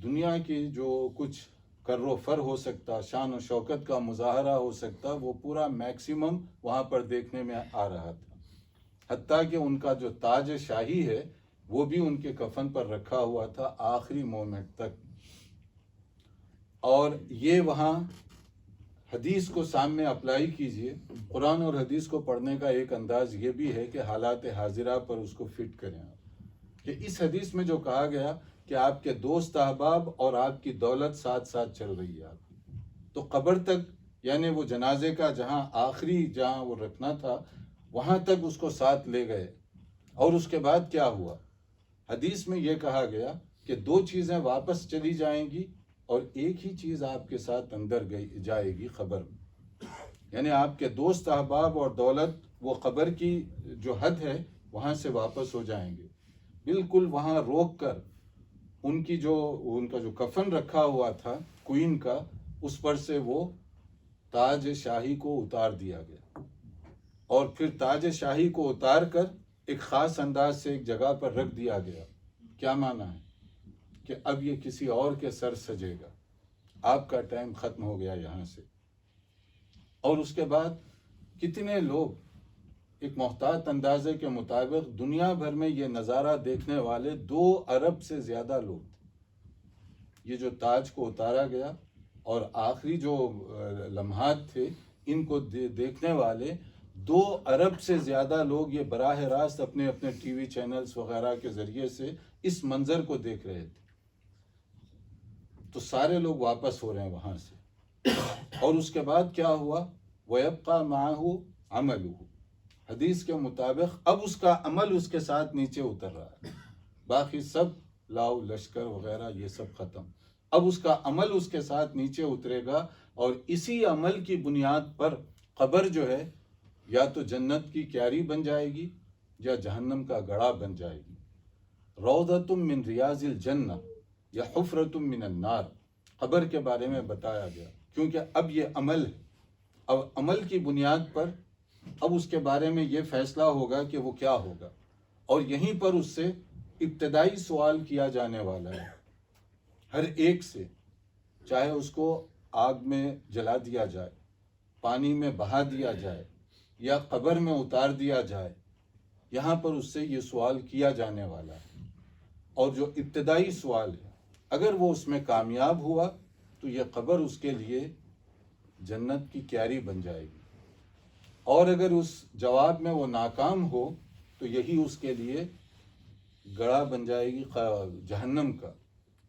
دنیا کی جو کچھ کر و فر ہو سکتا، شان و شوکت کا مظاہرہ ہو سکتا، وہ پورا میکسیمم وہاں پر دیکھنے میں آ رہا تھا. حتیٰ کہ ان کا جو تاج شاہی ہے وہ بھی ان کے کفن پر رکھا ہوا تھا آخری مومنٹ تک. اور یہ وہاں حدیث کو سامنے اپلائی کیجئے. قرآن اور حدیث کو پڑھنے کا ایک انداز یہ بھی ہے کہ حالات حاضرہ پر اس کو فٹ کریں آپ. کہ اس حدیث میں جو کہا گیا کہ آپ کے دوست احباب اور آپ کی دولت ساتھ ساتھ چل رہی ہے آپ کی، تو قبر تک، یعنی وہ جنازے کا جہاں آخری جہاں وہ رکھنا تھا وہاں تک اس کو ساتھ لے گئے. اور اس کے بعد کیا ہوا؟ حدیث میں یہ کہا گیا کہ 2 چیزیں واپس چلی جائیں گی اور ایک ہی چیز آپ کے ساتھ اندر جائے گی قبر میں، یعنی آپ کے دوست احباب اور دولت وہ قبر کی جو حد ہے وہاں سے واپس ہو جائیں گے، بالکل وہاں روک کر ان کا جو کفن رکھا ہوا تھا کوئین کا، اس پر سے وہ تاج شاہی کو اتار دیا گیا، اور پھر تاج شاہی کو اتار کر ایک خاص انداز سے ایک جگہ پر رکھ دیا گیا۔ کیا معنی ہے کہ اب یہ کسی اور کے سر سجے گا، آپ کا ٹائم ختم ہو گیا یہاں سے۔ اور اس کے بعد کتنے لوگ، ایک محتاط اندازے کے مطابق دنیا بھر میں یہ نظارہ دیکھنے والے 2 ارب سے زیادہ لوگ تھے۔ یہ جو تاج کو اتارا گیا اور آخری جو لمحات تھے ان کو دیکھنے والے 2 ارب سے زیادہ لوگ یہ براہ راست اپنے اپنے ٹی وی چینلز وغیرہ کے ذریعے سے اس منظر کو دیکھ رہے تھے۔ تو سارے لوگ واپس ہو رہے ہیں وہاں سے، اور اس کے بعد کیا ہوا؟ وَيَبْقَى مَعَهُ عَمَلُهُ، حدیث کے مطابق اب اس کا عمل اس کے ساتھ نیچے اتر رہا ہے، باقی سب لاؤ لشکر وغیرہ یہ سب ختم، اب اس کا عمل اس کے ساتھ نیچے اترے گا، اور اسی عمل کی بنیاد پر قبر جو ہے یا تو جنت کی کیاری بن جائے گی یا جہنم کا گڑھا بن جائے گی۔ روضۃ من ریاض الجنہ یا حفرۃ من النار، قبر کے بارے میں بتایا گیا، کیونکہ اب یہ عمل ہے، اب عمل کی بنیاد پر اب اس کے بارے میں یہ فیصلہ ہوگا کہ وہ کیا ہوگا، اور یہیں پر اس سے ابتدائی سوال کیا جانے والا ہے ہر ایک سے، چاہے اس کو آگ میں جلا دیا جائے، پانی میں بہا دیا جائے یا قبر میں اتار دیا جائے، یہاں پر اس سے یہ سوال کیا جانے والا ہے۔ اور جو ابتدائی سوال ہے اگر وہ اس میں کامیاب ہوا تو یہ قبر اس کے لیے جنت کی کیاری بن جائے گی، اور اگر اس جواب میں وہ ناکام ہو تو یہی اس کے لیے گڑھا بن جائے گی جہنم کا۔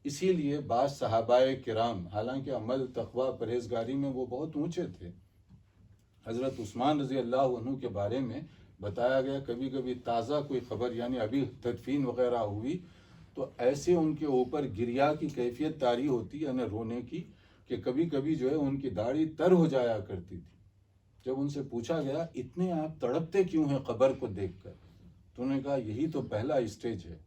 اسی لیے بعض صحابہ کرام، حالانکہ عمل تقوی پرہیزگاری میں وہ بہت اونچے تھے، حضرت عثمان رضی اللہ عنہ کے بارے میں بتایا گیا کبھی کبھی تازہ کوئی خبر، یعنی ابھی تدفین وغیرہ ہوئی تو ایسے ان کے اوپر گریا کی کیفیت طاری ہوتی، یعنی رونے کی، کہ کبھی کبھی جو ہے ان کی داڑھی تر ہو جایا کرتی تھی۔ جب ان سے پوچھا گیا اتنے آپ تڑپتے کیوں ہیں قبر کو دیکھ کر، تو انہوں نے کہا یہی تو پہلا اسٹیج ہے،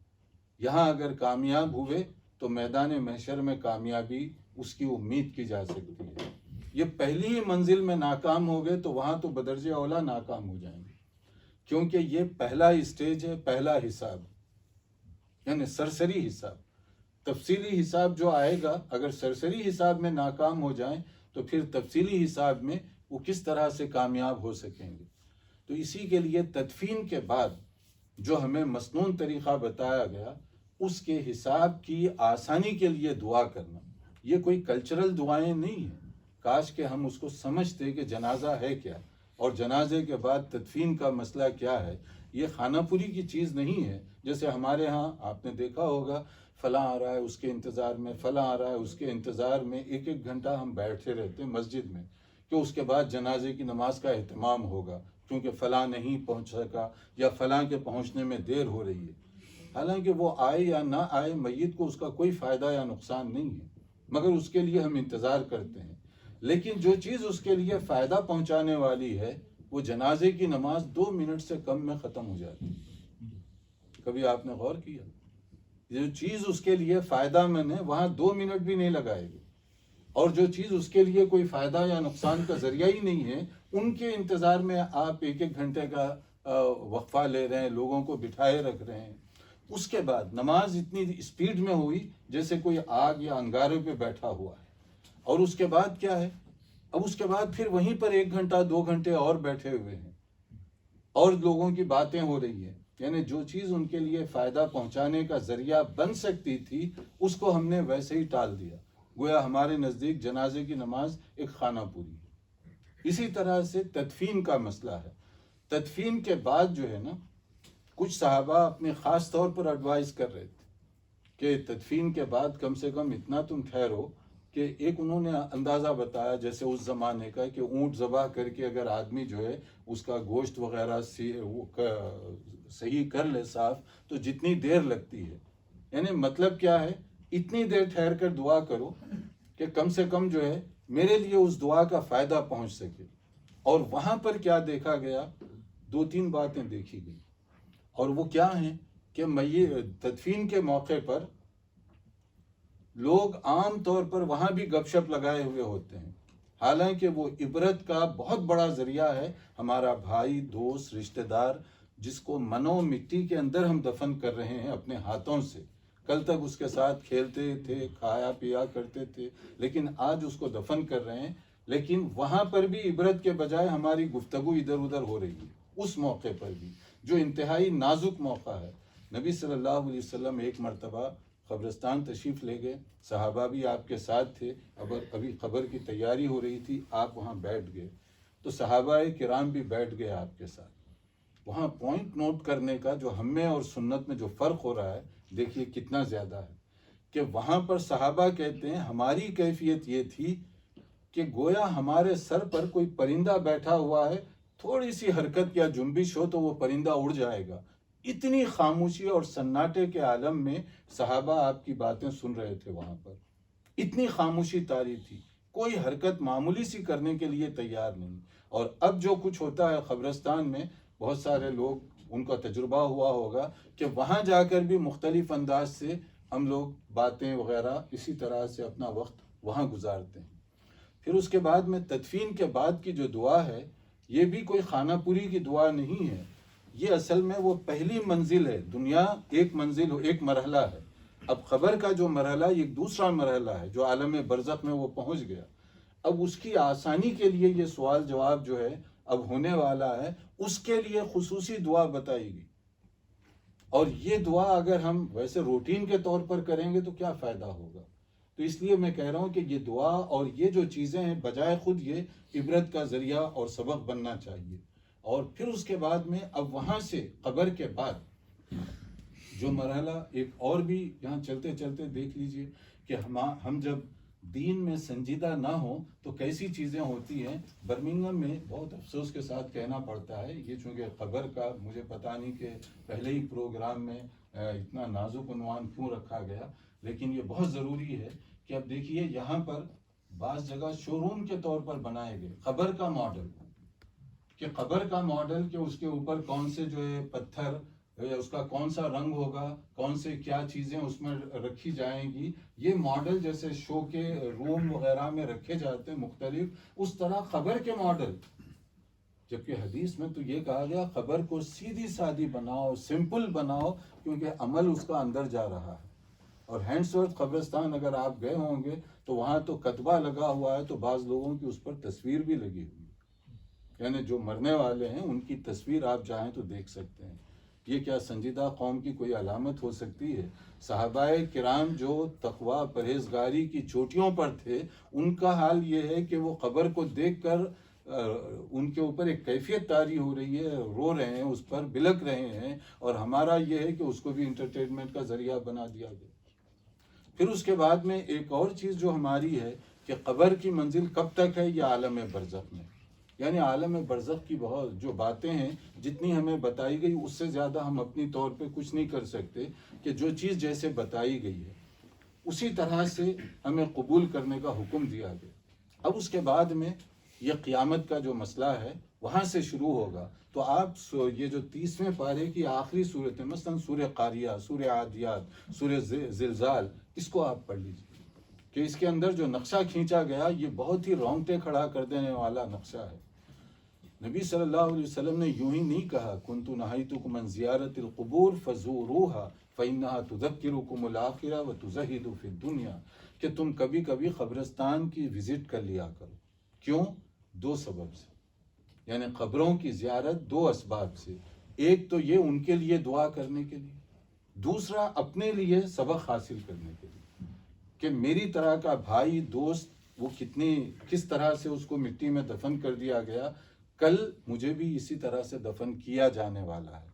یہاں اگر کامیاب ہوئے تو میدان محشر میں کامیابی اس کی امید کی جا سکتی ہے، یہ پہلی ہی منزل میں ناکام ہو گئے تو وہاں تو بدرجہ اولا ناکام ہو جائیں گے، کیونکہ یہ پہلا اسٹیج ہے، پہلا حساب، یعنی سرسری حساب۔ تفصیلی حساب جو آئے گا، اگر سرسری حساب میں ناکام ہو جائیں تو پھر تفصیلی حساب میں وہ کس طرح سے کامیاب ہو سکیں گے۔ تو اسی کے لیے تدفین کے بعد جو ہمیں مسنون طریقہ بتایا گیا، اس کے حساب کی آسانی کے لیے دعا کرنا، یہ کوئی کلچرل دعائیں نہیں ہیں، کاش کہ ہم اس کو سمجھتے کہ جنازہ ہے کیا، اور جنازے کے بعد تدفین کا مسئلہ کیا ہے۔ یہ خانہ پوری کی چیز نہیں ہے، جیسے ہمارے ہاں آپ نے دیکھا ہوگا فلاں آ رہا ہے اس کے انتظار میں، فلاں آ رہا ہے اس کے انتظار میں، ایک ایک گھنٹہ ہم بیٹھے رہتے ہیں مسجد میں کہ اس کے بعد جنازے کی نماز کا اہتمام ہوگا، کیونکہ فلاں نہیں پہنچ سکا یا فلاں کے پہنچنے میں دیر ہو رہی ہے۔ حالانکہ وہ آئے یا نہ آئے میت کو اس کا کوئی فائدہ یا نقصان نہیں ہے، مگر اس کے لیے ہم انتظار کرتے ہیں۔ لیکن جو چیز اس کے لیے فائدہ پہنچانے والی ہے وہ جنازے کی نماز 2 منٹ سے کم میں ختم ہو جاتی ہے۔ کبھی آپ نے غور کیا؟ جو چیز اس کے لیے فائدہ مند ہے وہاں 2 منٹ بھی نہیں لگائے گی، اور جو چیز اس کے لیے کوئی فائدہ یا نقصان کا ذریعہ ہی نہیں ہے ان کے انتظار میں آپ ایک ایک گھنٹے کا وقفہ لے رہے ہیں، لوگوں کو بٹھائے رکھ رہے ہیں۔ اس کے بعد نماز اتنی اسپیڈ میں ہوئی جیسے کوئی آگ یا انگارے پہ بیٹھا ہوا ہے، اور اس کے بعد کیا ہے، اب اس کے بعد پھر وہیں پر 1 گھنٹہ 2 گھنٹے اور بیٹھے ہوئے ہیں اور لوگوں کی باتیں ہو رہی ہیں، یعنی جو چیز ان کے لیے فائدہ پہنچانے کا ذریعہ بن سکتی تھی اس کو ہم نے ویسے ہی ٹال دیا، گویا ہمارے نزدیک جنازے کی نماز ایک خانہ پوری ہے۔ اسی طرح سے تدفین کا مسئلہ ہے، تدفین کے بعد جو ہے نا، کچھ صحابہ اپنے خاص طور پر ایڈوائز کر رہے تھے کہ تدفین کے بعد کم سے کم اتنا تم ٹھہرو، کہ ایک انہوں نے اندازہ بتایا جیسے اس زمانے کا کہ اونٹ ذبح کر کے اگر آدمی جو ہے اس کا گوشت وغیرہ صحیح کر لے صاف، تو جتنی دیر لگتی ہے، یعنی مطلب کیا ہے، اتنی دیر ٹھہر کر دعا کرو کہ کم سے کم جو ہے میرے لیے اس دعا کا فائدہ پہنچ سکے. اور وہاں پر کیا دیکھا گیا؟ 2-3 باتیں دیکھی گئی، اور وہ کیا ہیں کہ تدفین کے موقع پر لوگ عام طور پر وہاں بھی گپ شپ لگائے ہوئے ہوتے ہیں، حالانکہ وہ عبرت کا بہت بڑا ذریعہ ہے. ہمارا بھائی، دوست، رشتہ دار جس کو منو مٹی کے اندر ہم دفن کر رہے ہیں اپنے ہاتھوں سے، کل تک اس کے ساتھ کھیلتے تھے، کھایا پیا کرتے تھے، لیکن آج اس کو دفن کر رہے ہیں. لیکن وہاں پر بھی عبرت کے بجائے ہماری گفتگو ادھر ادھر ہو رہی ہے. اس موقع پر بھی جو انتہائی نازک موقع ہے. نبی صلی اللہ علیہ وسلم ایک مرتبہ قبرستان تشریف لے گئے، صحابہ بھی آپ کے ساتھ تھے، ابھی قبر کی تیاری ہو رہی تھی، آپ وہاں بیٹھ گئے تو صحابہ کرام بھی بیٹھ گئے آپ کے ساتھ. وہاں پوائنٹ نوٹ کرنے کا جو ہم میں اور سنت میں جو فرق ہو رہا ہے، دیکھیے کتنا زیادہ ہے کہ وہاں پر صحابہ کہتے ہیں ہماری کیفیت یہ تھی کہ گویا ہمارے سر پر کوئی پرندہ بیٹھا ہوا ہے، تھوڑی سی حرکت یا جنبش ہو تو وہ پرندہ اڑ جائے گا. اتنی خاموشی اور سناٹے کے عالم میں صحابہ آپ کی باتیں سن رہے تھے. وہاں پر اتنی خاموشی طاری تھی، کوئی حرکت معمولی سی کرنے کے لیے تیار نہیں. اور اب جو کچھ ہوتا ہے قبرستان میں، بہت سارے لوگ ان کا تجربہ ہوا ہوگا کہ وہاں جا کر بھی مختلف انداز سے ہم لوگ باتیں وغیرہ اسی طرح سے اپنا وقت وہاں گزارتے ہیں. پھر اس کے بعد میں تدفین کے بعد کی جو دعا ہے، یہ بھی کوئی خانہ پوری کی دعا نہیں ہے. یہ اصل میں وہ پہلی منزل ہے. دنیا ایک منزل ہو، ایک مرحلہ ہے. اب قبر کا جو مرحلہ ایک دوسرا مرحلہ ہے جو عالم برزخ میں وہ پہنچ گیا. اب اس کی آسانی کے لیے یہ سوال جواب جو ہے اب ہونے والا ہے، اس کے لیے خصوصی دعا بتائی گئی. اور یہ دعا اگر ہم ویسے روٹین کے طور پر کریں گے تو کیا فائدہ ہوگا؟ تو اس لیے میں کہہ رہا ہوں کہ یہ دعا اور یہ جو چیزیں ہیں بجائے خود یہ عبرت کا ذریعہ اور سبق بننا چاہیے. اور پھر اس کے بعد میں اب وہاں سے قبر کے بعد جو مرحلہ ایک اور بھی یہاں چلتے چلتے دیکھ لیجئے کہ ہم جب دین میں سنجیدہ نہ ہوں تو کیسی چیزیں ہوتی ہیں. برمنگھم میں بہت افسوس کے ساتھ کہنا پڑتا ہے، یہ چونکہ قبر کا مجھے پتہ نہیں کہ پہلے ہی پروگرام میں اتنا نازک عنوان کیوں رکھا گیا، لیکن یہ بہت ضروری ہے کہ اب دیکھیے یہاں پر بعض جگہ شو روم کے طور پر بنائے گئے قبر کا ماڈل، کہ قبر کا ماڈل کہ اس کے اوپر کون سے جو ہے پتھر، اس کا کون سا رنگ ہوگا، کون سے کیا چیزیں اس میں رکھی جائیں گی. یہ ماڈل جیسے شو کے روم وغیرہ میں رکھے جاتے ہیں مختلف، اس طرح قبر کے ماڈل. جبکہ حدیث میں تو یہ کہا گیا قبر کو سیدھی سادی بناؤ، سمپل بناؤ، کیونکہ عمل اس کا اندر جا رہا ہے. اور ہینڈسورتھ قبرستان اگر آپ گئے ہوں گے تو وہاں تو کتبہ لگا ہوا ہے، تو بعض لوگوں کی اس پر تصویر بھی لگی ہوئی ہے، یعنی جو مرنے والے ہیں ان کی تصویر آپ چاہیں تو دیکھ سکتے ہیں. یہ کیا سنجیدہ قوم کی کوئی علامت ہو سکتی ہے؟ صحابہ کرام جو تقوی پرہیزگاری کی چوٹیوں پر تھے، ان کا حال یہ ہے کہ وہ قبر کو دیکھ کر ان کے اوپر ایک کیفیت طاری ہو رہی ہے، رو رہے ہیں، اس پر بلک رہے ہیں، اور ہمارا یہ ہے کہ اس کو بھی انٹرٹینمنٹ کا ذریعہ بنا دیا گیا. پھر اس کے بعد میں ایک اور چیز جو ہماری ہے کہ قبر کی منزل کب تک ہے، یہ عالم برزخ میں. یعنی عالم برزخ کی بہت جو باتیں ہیں جتنی ہمیں بتائی گئی اس سے زیادہ ہم اپنی طور پہ کچھ نہیں کر سکتے، کہ جو چیز جیسے بتائی گئی ہے اسی طرح سے ہمیں قبول کرنے کا حکم دیا گیا. اب اس کے بعد میں یہ قیامت کا جو مسئلہ ہے وہاں سے شروع ہوگا. تو آپ یہ جو 30ویں پارے کی آخری صورتیں، مثلا سورہ قاریہ، سورہ عادیات، سورہ زلزال، اس کو آپ پڑھ لیجیے کہ اس کے اندر جو نقشہ کھینچا گیا یہ بہت ہی رونگٹے کھڑا کر دینے والا نقشہ ہے. نبی صلی اللہ علیہ وسلم نے یوں ہی نہیں کہا کنت نہیتکم عن زیارت القبور فزوروها فإنها تذکرکم الآخرہ وتزہد فی الدنیا، کہ تم کبھی کبھی قبرستان کی وزٹ کر لیا کرو. کیوں؟ 2 سبب سے. یعنی قبروں کی زیارت 2 اسباب سے. ایک تو یہ ان کے لیے دعا کرنے کے لیے، دوسرا اپنے لیے سبق حاصل کرنے کے لیے کہ میری طرح کا بھائی، دوست، وہ کس طرح سے اس کو مٹی میں دفن کر دیا گیا، کل مجھے بھی اسی طرح سے دفن کیا جانے والا ہے.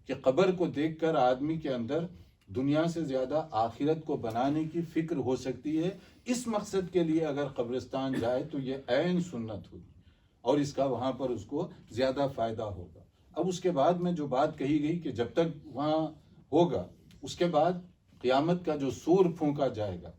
کہ قبر کو دیکھ کر آدمی کے اندر دنیا سے زیادہ آخرت کو بنانے کی فکر ہو سکتی ہے. اس مقصد کے لیے اگر قبرستان جائے تو یہ عین سنت ہوگی اور اس کا وہاں پر اس کو زیادہ فائدہ ہوگا. اب اس کے بعد میں جو بات کہی گئی کہ جب تک وہاں ہوگا، اس کے بعد قیامت کا جو سور پھونکا جائے گا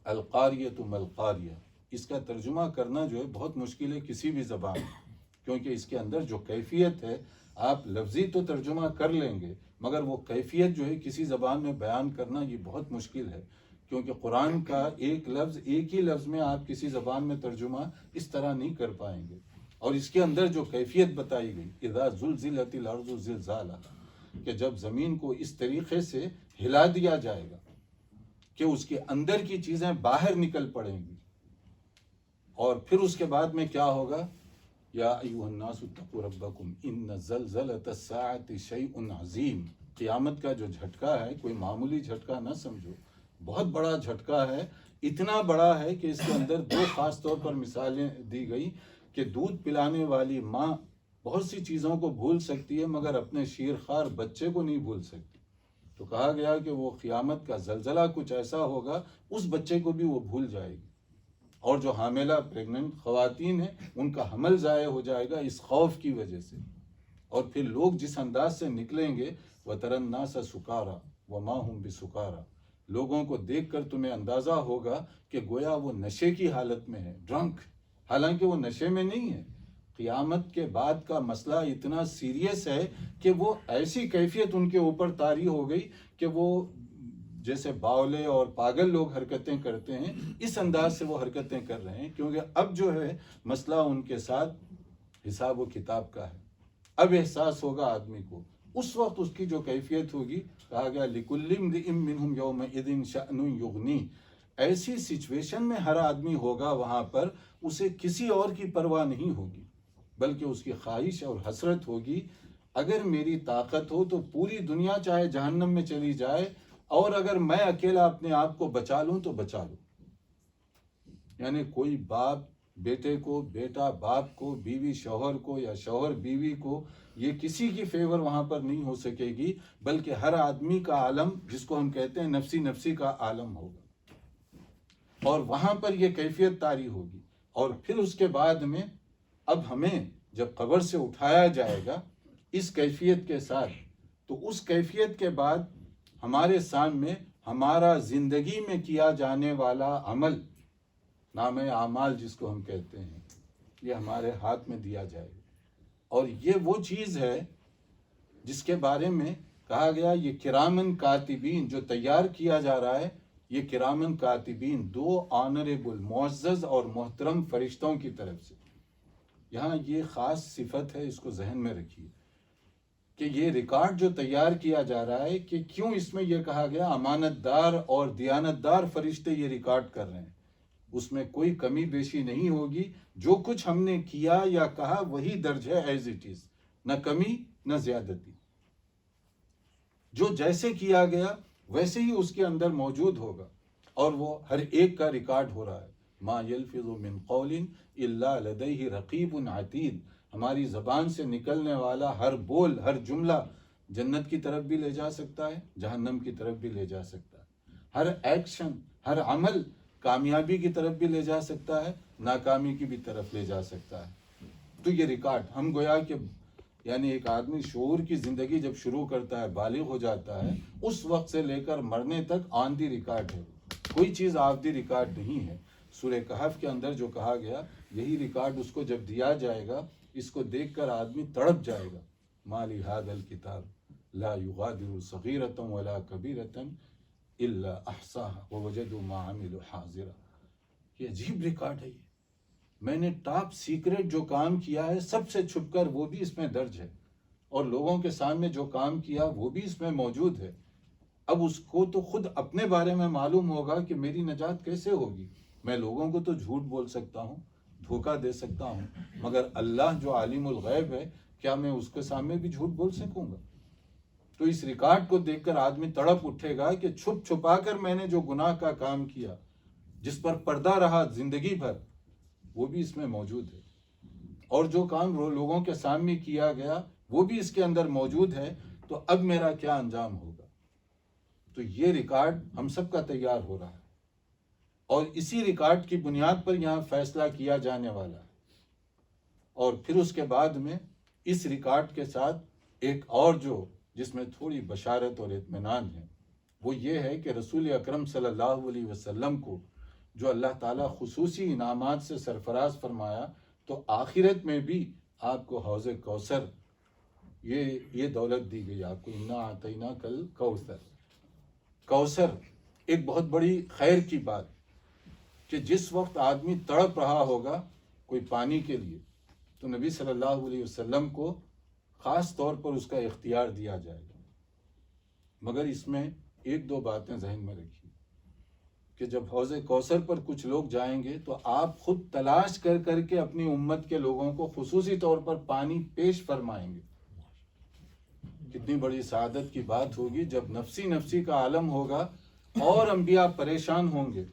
القاریۃ ملقاریہ، اس کا ترجمہ کرنا جو ہے بہت مشکل ہے کسی بھی زبان میں، کیونکہ اس کے اندر جو کیفیت ہے، آپ لفظی تو ترجمہ کر لیں گے مگر وہ کیفیت جو ہے کسی زبان میں بیان کرنا یہ بہت مشکل ہے، کیونکہ قرآن کا ایک لفظ، ایک ہی لفظ میں آپ کسی زبان میں ترجمہ اس طرح نہیں کر پائیں گے۔ اور اس کے اندر جو کیفیت بتائی گئی، اذا زلزلت الارض زلزالها، کہ جب زمین کو اس طریقے سے ہلا دیا جائے گا کہ اس کے اندر کی چیزیں باہر نکل پڑیں گی، اور پھر اس کے بعد میں کیا ہوگا، یا ایھا الناس اتقوا ربکم ان زلزلۃ الساعۃ شیء عظیم، قیامت کا جو جھٹکا ہے کوئی معمولی جھٹکا نہ سمجھو، بہت بڑا جھٹکا ہے، اتنا بڑا ہے کہ اس کے اندر دو خاص طور پر مثالیں دی گئی کہ دودھ پلانے والی ماں بہت سی چیزوں کو بھول سکتی ہے مگر اپنے شیرخوار بچے کو نہیں بھول سکتی، تو کہا گیا کہ وہ قیامت کا زلزلہ کچھ ایسا ہوگا اس بچے کو بھی وہ بھول جائے گی، اور جو حاملہ پریگننٹ خواتین ہیں ان کا حمل ضائع ہو جائے گا اس خوف کی وجہ سے، اور پھر لوگ جس انداز سے نکلیں گے، وَتَرَى النَّاسَ سُكَارَىٰ وَمَا هُمْ بِسُكَارَىٰ، لوگوں کو دیکھ کر تمہیں اندازہ ہوگا کہ گویا وہ نشے کی حالت میں ہے، ڈرنک، حالانکہ وہ نشے میں نہیں ہے۔ قیامت کے بعد کا مسئلہ اتنا سیریس ہے کہ وہ ایسی کیفیت ان کے اوپر طاری ہو گئی کہ وہ جیسے باولے اور پاگل لوگ حرکتیں کرتے ہیں اس انداز سے وہ حرکتیں کر رہے ہیں، کیونکہ اب جو ہے مسئلہ ان کے ساتھ حساب و کتاب کا ہے، اب احساس ہوگا آدمی کو، اس وقت اس کی جو کیفیت ہوگی، کہا گیا لِكُلِّ امْرِئٍ مِّنْهُمْ يَوْمَئِذٍ شَأْنٌ يُغْنِيهِ، ایسی سچویشن میں ہر آدمی ہوگا وہاں پر اسے کسی اور کی پرواہ نہیں ہوگی، بلکہ اس کی خواہش اور حسرت ہوگی، اگر میری طاقت ہو تو پوری دنیا چاہے جہنم میں چلی جائے، اور اگر میں اکیلا اپنے آپ کو بچا لوں تو بچا لوں۔ یعنی کوئی باپ بیٹے کو، بیٹا باپ کو، بیوی شوہر کو، یا شوہر بیوی کو، یہ کسی کی فیور وہاں پر نہیں ہو سکے گی، بلکہ ہر آدمی کا عالم، جس کو ہم کہتے ہیں نفسی نفسی کا عالم ہوگا، اور وہاں پر یہ کیفیت طاری ہوگی، اور پھر اس کے بعد میں اب ہمیں جب قبر سے اٹھایا جائے گا اس کیفیت کے ساتھ، تو اس کیفیت کے بعد ہمارے سامنے ہمارا زندگی میں کیا جانے والا عمل، نام اعمال جس کو ہم کہتے ہیں، یہ ہمارے ہاتھ میں دیا جائے گا، اور یہ وہ چیز ہے جس کے بارے میں کہا گیا یہ کرامن کاتبین جو تیار کیا جا رہا ہے، یہ کرامن کاتبین دو آنریبل، معزز اور محترم فرشتوں کی طرف سے، یہاں یہ خاص صفت ہے، اس کو ذہن میں رکھیے کہ یہ ریکارڈ جو تیار کیا جا رہا ہے، کہ کیوں اس میں یہ کہا گیا امانت دار اور دیانت دار فرشتے یہ ریکارڈ کر رہے ہیں، اس میں کوئی کمی بیشی نہیں ہوگی، جو کچھ ہم نے کیا یا کہا وہی درج ہے ایز اٹ از، نہ کمی نہ زیادتی، جو جیسے کیا گیا ویسے ہی اس کے اندر موجود ہوگا، اور وہ ہر ایک کا ریکارڈ ہو رہا ہے۔ ما یلفظ من قول الا لدیہ رقیب عتید، ہماری زبان سے نکلنے والا ہر بول، ہر جملہ جنت کی طرف بھی لے جا سکتا ہے، جہنم کی طرف بھی لے جا سکتا ہے، ہر ایکشن، ہر عمل کامیابی کی طرف بھی لے جا سکتا ہے، ناکامی کی بھی طرف لے جا سکتا ہے۔ تو یہ ریکارڈ ہم گویا کہ یعنی ایک آدمی شعور کی زندگی جب شروع کرتا ہے، بالغ ہو جاتا ہے، اس وقت سے لے کر مرنے تک آن دی ریکارڈ ہے، کوئی چیز آف دی ریکارڈ نہیں ہے۔ سورہ کہف کے اندر جو کہا گیا، یہی ریکارڈ اس کو جب دیا جائے گا، اس کو دیکھ کر آدمی تڑپ جائے گا، ما لہذا الکتاب لا یغادر صغیرۃ ولا کبیرۃ الا احصاها ووجدوا ما عملوا حاضرا، یہ عجیب ریکارڈ ہے، یہ میں نے ٹاپ سیکرٹ جو کام کیا ہے سب سے چھپ کر وہ بھی اس میں درج ہے، اور لوگوں کے سامنے جو کام کیا وہ بھی اس میں موجود ہے۔ اب اس کو تو خود اپنے بارے میں معلوم ہوگا کہ میری نجات کیسے ہوگی، میں لوگوں کو تو جھوٹ بول سکتا ہوں، دھوکہ دے سکتا ہوں، مگر اللہ جو عالم الغیب ہے، کیا میں اس کے سامنے بھی جھوٹ بول سکوں گا؟ تو اس ریکارڈ کو دیکھ کر آدمی تڑپ اٹھے گا کہ چھپ چھپا کر میں نے جو گناہ کا کام کیا، جس پر پردہ رہا زندگی بھر، وہ بھی اس میں موجود ہے، اور جو کام لوگوں کے سامنے کیا گیا وہ بھی اس کے اندر موجود ہے، تو اب میرا کیا انجام ہوگا؟ تو یہ ریکارڈ ہم سب کا تیار ہو رہا ہے، اور اسی ریکارڈ کی بنیاد پر یہاں فیصلہ کیا جانے والا ہے، اور پھر اس کے بعد میں اس ریکارڈ کے ساتھ ایک اور جو جس میں تھوڑی بشارت اور اطمینان ہے، وہ یہ ہے کہ رسول اکرم صلی اللہ علیہ وسلم کو جو اللہ تعالیٰ خصوصی انعامات سے سرفراز فرمایا، تو آخرت میں بھی آپ کو حوض کوثر یہ دولت دی گئی آپ کو، انا اعطینا کل کوثر۔ کوثر ایک بہت بڑی خیر کی بات کہ جس وقت آدمی تڑپ رہا ہوگا کوئی پانی کے لیے، تو نبی صلی اللہ علیہ وسلم کو خاص طور پر اس کا اختیار دیا جائے گا۔ مگر اس میں ایک دو باتیں ذہن میں رکھیے کہ جب حوض کوثر پر کچھ لوگ جائیں گے تو آپ خود تلاش کر کر کے اپنی امت کے لوگوں کو خصوصی طور پر پانی پیش فرمائیں گے۔ کتنی بڑی سعادت کی بات ہوگی جب نفسی نفسی کا عالم ہوگا اور انبیاء پریشان ہوں گے۔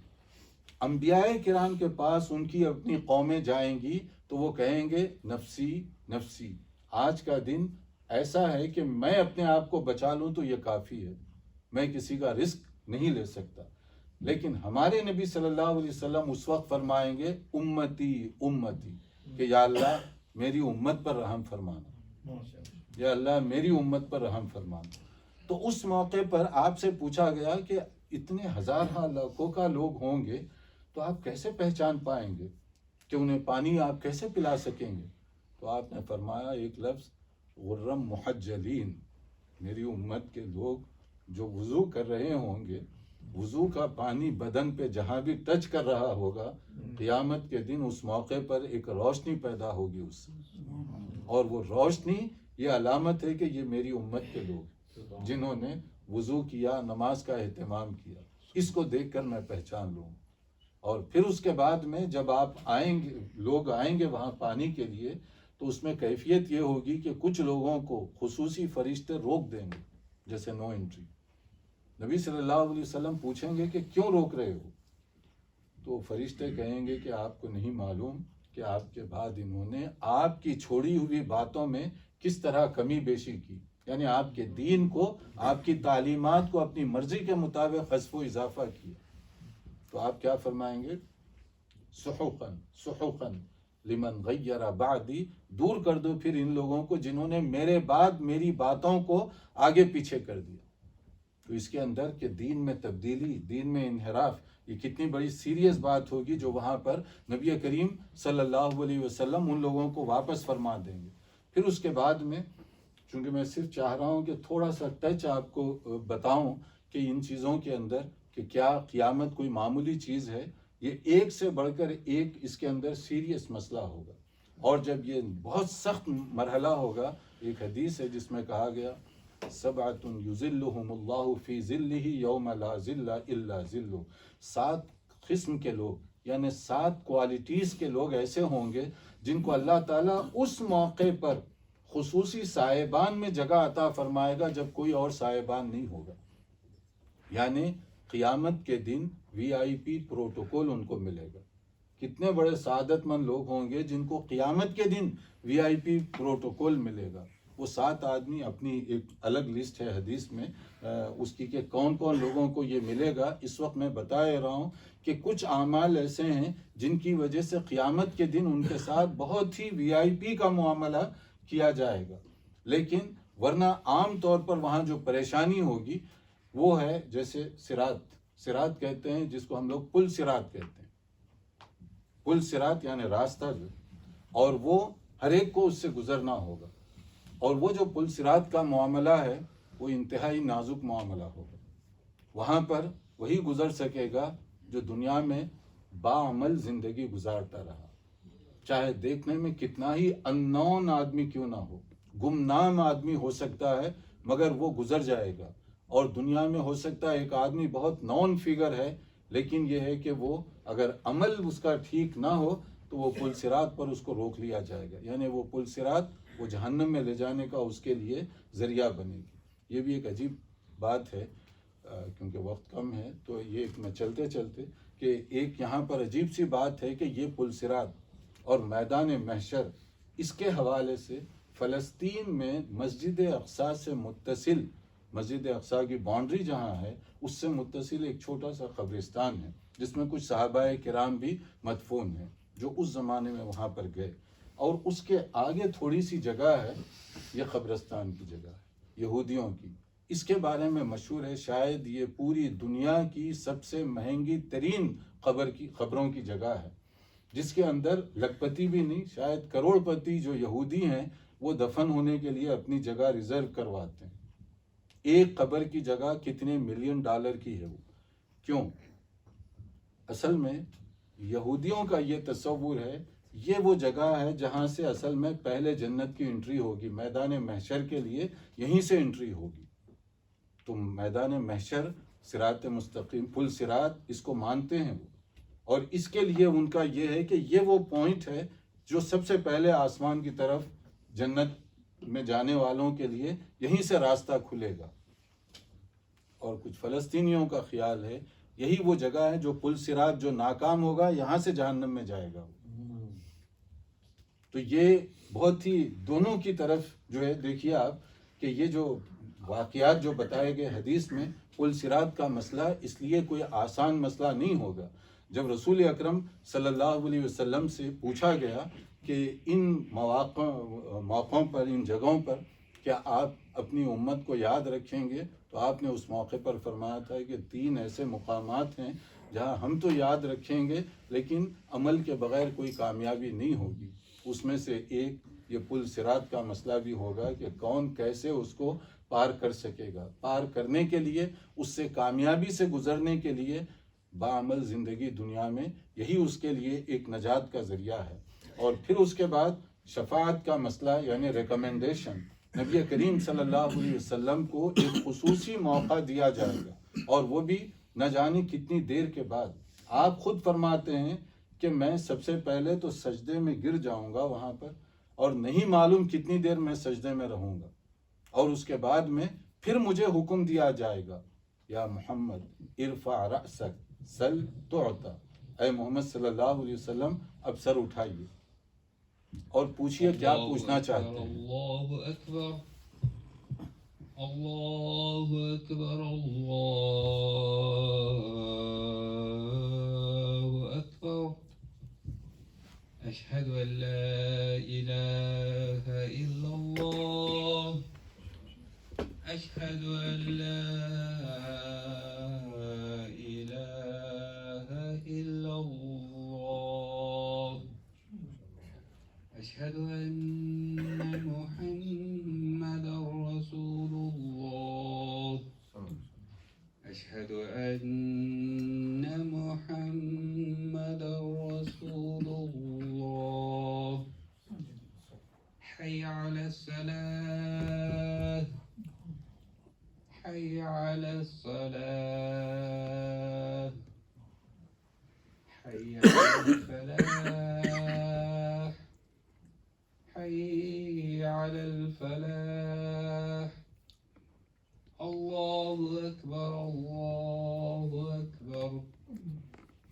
انبیاء کرام کے پاس ان کی اپنی قومیں جائیں گی تو وہ کہیں گے نفسی نفسی، آج کا دن ایسا ہے کہ میں اپنے آپ کو بچا لوں تو یہ کافی ہے، میں کسی کا رزق نہیں لے سکتا۔ لیکن ہمارے نبی صلی اللہ علیہ وسلم اس وقت فرمائیں گے امتی امتی، کہ یا اللہ میری امت پر رحم فرمانا، یا اللہ میری امت پر رحم فرمانا۔ تو اس موقع پر آپ سے پوچھا گیا کہ اتنے ہزارہ لاکھوں کا لوگ ہوں گے تو آپ کیسے پہچان پائیں گے کہ انہیں پانی آپ کیسے پلا سکیں گے؟ تو آپ نے فرمایا ایک لفظ، غرم محجلین، میری امت کے لوگ جو وضو کر رہے ہوں گے، وضو کا پانی بدن پہ جہاں بھی ٹچ کر رہا ہوگا، قیامت کے دن اس موقع پر ایک روشنی پیدا ہوگی اس سے، اور وہ روشنی یہ علامت ہے کہ یہ میری امت کے لوگ جنہوں نے وضو کیا، نماز کا اہتمام کیا، اس کو دیکھ کر میں پہچان لوں۔ اور پھر اس کے بعد میں جب آپ آئیں گے، لوگ آئیں گے وہاں پانی کے لیے، تو اس میں کیفیت یہ ہوگی کہ کچھ لوگوں کو خصوصی فرشتے روک دیں گے، جیسے نو انٹری۔ نبی صلی اللہ علیہ وسلم پوچھیں گے کہ کیوں روک رہے ہو؟ تو فرشتے کہیں گے کہ آپ کو نہیں معلوم کہ آپ کے بعد انہوں نے آپ کی چھوڑی ہوئی باتوں میں کس طرح کمی بیشی کی، یعنی آپ کے دین کو، آپ کی تعلیمات کو اپنی مرضی کے مطابق حذف و اضافہ کیا۔ تو آپ کیا فرمائیں گے؟ سحقاً سحقاً لمن غیر بعدی، دور کر دو پھر ان لوگوں کو جنہوں نے میرے بعد میری باتوں کو آگے پیچھے کر دیا۔ تو اس کے اندر کہ دین میں تبدیلی، دین میں انحراف، یہ کتنی بڑی سیریس بات ہوگی جو وہاں پر نبی کریم صلی اللہ علیہ وسلم ان لوگوں کو واپس فرما دیں گے۔ پھر اس کے بعد میں، چونکہ میں صرف چاہ رہا ہوں کہ تھوڑا سا ٹچ آپ کو بتاؤں کہ ان چیزوں کے اندر کہ کیا قیامت کوئی معمولی چیز ہے، یہ ایک سے بڑھ کر ایک اس کے اندر سیریس مسئلہ ہوگا۔ اور جب یہ بہت سخت مرحلہ ہوگا، ایک حدیث ہے جس میں کہا گیا سبعۃ یظلھم اللہ فی ظلہ یوم لا ظل الا ظلہ، 7 قسم کے لوگ، یعنی 7 کوالٹیز کے لوگ ایسے ہوں گے جن کو اللہ تعالیٰ اس موقع پر خصوصی سائبان میں جگہ عطا فرمائے گا جب کوئی اور سائبان نہیں ہوگا۔ یعنی قیامت کے دن وی آئی پی پروٹوکول ان کو ملے گا۔ کتنے بڑے سعادت مند لوگ ہوں گے جن کو قیامت کے دن وی آئی پی پروٹوکول ملے گا۔ وہ 7 آدمی، اپنی ایک الگ لسٹ ہے حدیث میں اس کی کہ کون کون لوگوں کو یہ ملے گا۔ اس وقت میں بتا رہا ہوں کہ کچھ اعمال ایسے ہیں جن کی وجہ سے قیامت کے دن ان کے ساتھ بہت ہی وی آئی پی کا معاملہ کیا جائے گا، لیکن ورنہ عام طور پر وہاں جو پریشانی ہوگی وہ ہے جیسے صراط کہتے ہیں جس کو ہم لوگ پل صراط کہتے ہیں، پل صراط یعنی راستہ جو، اور وہ ہر ایک کو اس سے گزرنا ہوگا، اور وہ جو پل صراط کا معاملہ ہے وہ انتہائی نازک معاملہ ہوگا۔ وہاں پر وہی گزر سکے گا جو دنیا میں باعمل زندگی گزارتا رہا، چاہے دیکھنے میں کتنا ہی اننون آدمی کیوں نہ ہو، گمنام آدمی ہو سکتا ہے مگر وہ گزر جائے گا۔ اور دنیا میں ہو سکتا ہے ایک آدمی بہت نون فگر ہے، لیکن یہ ہے کہ وہ اگر عمل اس کا ٹھیک نہ ہو تو وہ پل صراط پر اس کو روک لیا جائے گا، یعنی وہ پل صراط وہ جہنم میں لے جانے کا اس کے لیے ذریعہ بنے گی۔ یہ بھی ایک عجیب بات ہے، کیونکہ وقت کم ہے تو یہ میں چلتے چلتے کہ ایک یہاں پر عجیب سی بات ہے کہ یہ پل صراط اور میدان محشر، اس کے حوالے سے فلسطین میں مسجد اقصیٰ سے متصل، مسجد اقصیٰ کی باؤنڈری جہاں ہے اس سے متصل ایک چھوٹا سا قبرستان ہے جس میں کچھ صحابہ کرام بھی مدفون ہیں جو اس زمانے میں وہاں پر گئے، اور اس کے آگے تھوڑی سی جگہ ہے، یہ قبرستان کی جگہ ہے یہودیوں کی۔ اس کے بارے میں مشہور ہے شاید یہ پوری دنیا کی سب سے مہنگی ترین قبروں کی جگہ ہے، جس کے اندر لکھپتی بھی نہیں، شاید کروڑ پتی جو یہودی ہیں وہ دفن ہونے کے لیے اپنی جگہ ریزرو کرواتے ہیں۔ ایک قبر کی جگہ کتنے ملین ڈالر کی ہے وہ؟ کیوں؟ اصل میں یہودیوں کا یہ تصور ہے یہ وہ جگہ ہے جہاں سے اصل میں پہلے جنت کی انٹری ہوگی، میدان محشر کے لیے یہیں سے انٹری ہوگی۔ تو میدان محشر، صراط مستقیم، پل صراط، اس کو مانتے ہیں وہ، اور اس کے لیے ان کا یہ ہے کہ یہ وہ پوائنٹ ہے جو سب سے پہلے آسمان کی طرف جنت میں جانے والوں کے لیے یہیں سے راستہ کھلے گا۔ اور کچھ فلسطینیوں کا خیال ہے یہی وہ جگہ ہے جو پل صراط جو ناکام ہوگا یہاں سے جہنم میں جائے گا۔ تو یہ بہت ہی دونوں کی طرف جو ہے، دیکھیے آپ کہ یہ جو واقعات جو بتائے گئے حدیث میں، پل صراط کا مسئلہ اس لیے کوئی آسان مسئلہ نہیں ہوگا۔ جب رسول اکرم صلی اللہ علیہ وسلم سے پوچھا گیا کہ ان موقعوں پر، ان جگہوں پر کیا آپ اپنی امت کو یاد رکھیں گے، تو آپ نے اس موقع پر فرمایا تھا کہ 3 ایسے مقامات ہیں جہاں ہم تو یاد رکھیں گے لیکن عمل کے بغیر کوئی کامیابی نہیں ہوگی۔ اس میں سے ایک یہ پل صراط کا مسئلہ بھی ہوگا کہ کون کیسے اس کو پار کر سکے گا۔ پار کرنے کے لیے، اس سے کامیابی سے گزرنے کے لیے باعمل زندگی دنیا میں یہی اس کے لیے ایک نجات کا ذریعہ ہے۔ اور پھر اس کے بعد شفاعت کا مسئلہ یعنی ریکمنڈیشن، نبی کریم صلی اللہ علیہ وسلم کو ایک خصوصی موقع دیا جائے گا، اور وہ بھی نہ جانے کتنی دیر کے بعد۔ آپ خود فرماتے ہیں کہ میں سب سے پہلے تو سجدے میں گر جاؤں گا وہاں پر، اور نہیں معلوم کتنی دیر میں سجدے میں رہوں گا، اور اس کے بعد میں پھر مجھے حکم دیا جائے گا، یا محمد ارفع رأسک سل تعطا، اے محمد صلی اللہ علیہ وسلم اب سر اٹھائیے اور پوچھئے کیا پوچھنا چاہتے ہیں۔ اللہ اکبر، اللہ اکبر، اللہ اکبر، اشہد ان لا الہ الا اللہ، اشہد ان لا الہ الا اللہ، اشہد ان محمد رسول اللہ، اشہد ان محمد رسول اللہ، حی علی الصلاة، حی علی الصلاة، حی علی الفلاح، حی علی الفلاح، اللہ اکبر، اللہ اکبر،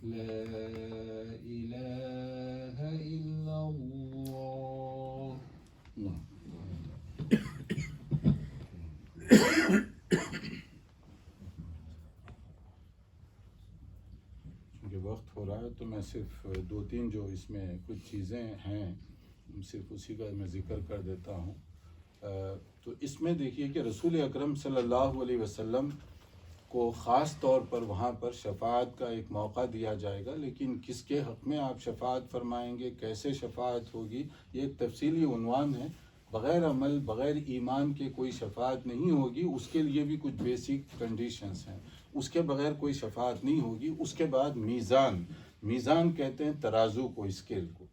لا الہ الا اللہ۔ چونکہ وقت ہو رہا ہے تو میں صرف 2-3 جو اس میں کچھ چیزیں ہیں صرف اسی کا میں ذکر کر دیتا ہوں۔ تو اس میں دیکھیے کہ رسول اکرم صلی اللہ علیہ وسلم کو خاص طور پر وہاں پر شفاعت کا ایک موقع دیا جائے گا، لیکن کس کے حق میں آپ شفاعت فرمائیں گے، کیسے شفاعت ہوگی، یہ ایک تفصیلی عنوان ہے۔ بغیر عمل، بغیر ایمان کے کوئی شفاعت نہیں ہوگی، اس کے لیے بھی کچھ بیسک کنڈیشنز ہیں، اس کے بغیر کوئی شفاعت نہیں ہوگی۔ اس کے بعد میزان، میزان کہتے ہیں ترازو کو، اسکیل کو،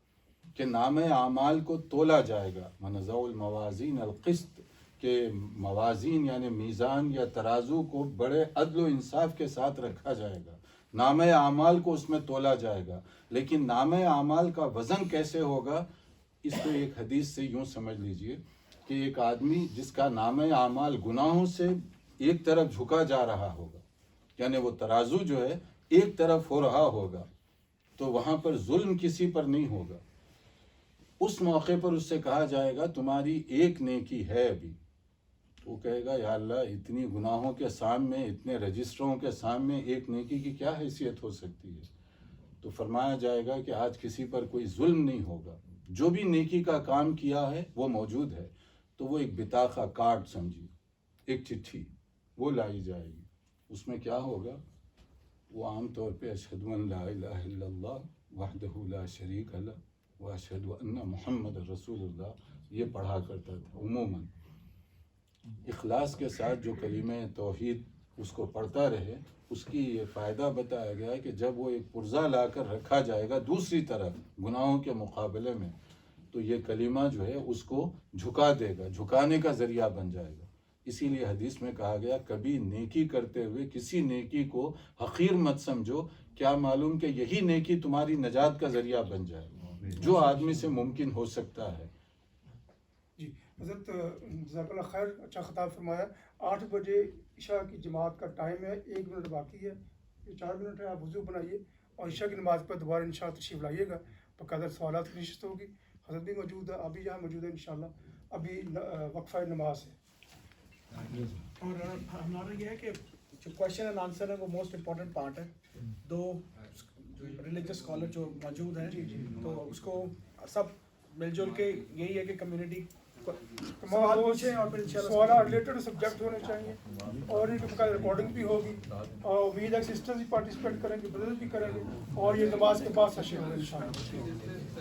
کہ نام اعمال کو تولا جائے گا، ونضع الموازین القسط، کہ موازین یعنی میزان یا ترازو کو بڑے عدل و انصاف کے ساتھ رکھا جائے گا، نام اعمال کو اس میں تولا جائے گا۔ لیکن نام اعمال کا وزن کیسے ہوگا، اس کو ایک حدیث سے یوں سمجھ لیجئے کہ ایک آدمی جس کا نام اعمال گناہوں سے ایک طرف جھکا جا رہا ہوگا، یعنی وہ ترازو جو ہے ایک طرف ہو رہا ہوگا، تو وہاں پر ظلم کسی پر نہیں ہوگا۔ اس موقع پر اس سے کہا جائے گا تمہاری ایک نیکی ہے ابھی، وہ کہے گا یا اللہ اتنی گناہوں کے سامنے، اتنے رجسٹروں کے سامنے ایک نیکی کی کیا حیثیت ہو سکتی ہے؟ تو فرمایا جائے گا کہ آج کسی پر کوئی ظلم نہیں ہوگا، جو بھی نیکی کا کام کیا ہے وہ موجود ہے۔ تو وہ ایک بطاقہ، کارڈ سمجھیے، ایک چٹھی، وہ لائی جائے گی. اس میں کیا ہوگا؟ وہ عام طور پہ اشہد ان لا الہ الا اللہ وحدہ لا شریک لہ واشہد ان محمد رسول اللہ یہ پڑھا کرتا تھا. عموماً اخلاص کے ساتھ جو کلمہ توحید اس کو پڑھتا رہے، اس کی یہ فائدہ بتایا گیا ہے کہ جب وہ ایک پرزہ لا کر رکھا جائے گا دوسری طرف گناہوں کے مقابلے میں، تو یہ کلمہ جو ہے اس کو جھکا دے گا، جھکانے کا ذریعہ بن جائے گا. اسی لیے حدیث میں کہا گیا کبھی نیکی کرتے ہوئے کسی نیکی کو حقیر مت سمجھو، کیا معلوم کہ یہی نیکی تمہاری نجات کا ذریعہ بن جائے، جو آدمی سے ممکن ہو سکتا ہے. جی حضرت جزاک اللہ خیر، اچھا خطاب فرمایا. 8 بجے عشاء کی جماعت کا ٹائم ہے، 1 منٹ باقی ہے، 4 منٹ ہے. آپ وضو بنائیے اور عشاء کی نماز پر دوبارہ انشاءاللہ تشریف لائیے گا. باقاعدہ سوالات کی نشست ہوگی. حضرت بھی موجود ہے، آپ بھی یہاں موجود ہیں انشاءاللہ. ابھی وقفہ نماز ہے. اور ہمارا یہ ہے کہ جو کویشچن اینڈ آنسر ہے وہ موسٹ امپورٹنٹ پارٹ ہے. دو ریلیجس اسکالر جو موجود ہیں تو اس کو سب مل جل کے یہی ہے کہ کمیونٹی سوال پوچھیں اور پھر انشاءاللہ سوالات ریلیٹڈ سبجیکٹ ہونے چاہیے اور ان کی باقاعدہ ریکارڈنگ بھی ہوگی. اور امید ہے سسٹرز بھی پارٹیسپیٹ کریں گے، بردرز بھی کریں گے، اور یہ نماز کے بعد سیشن ہوگا انشاءاللہ.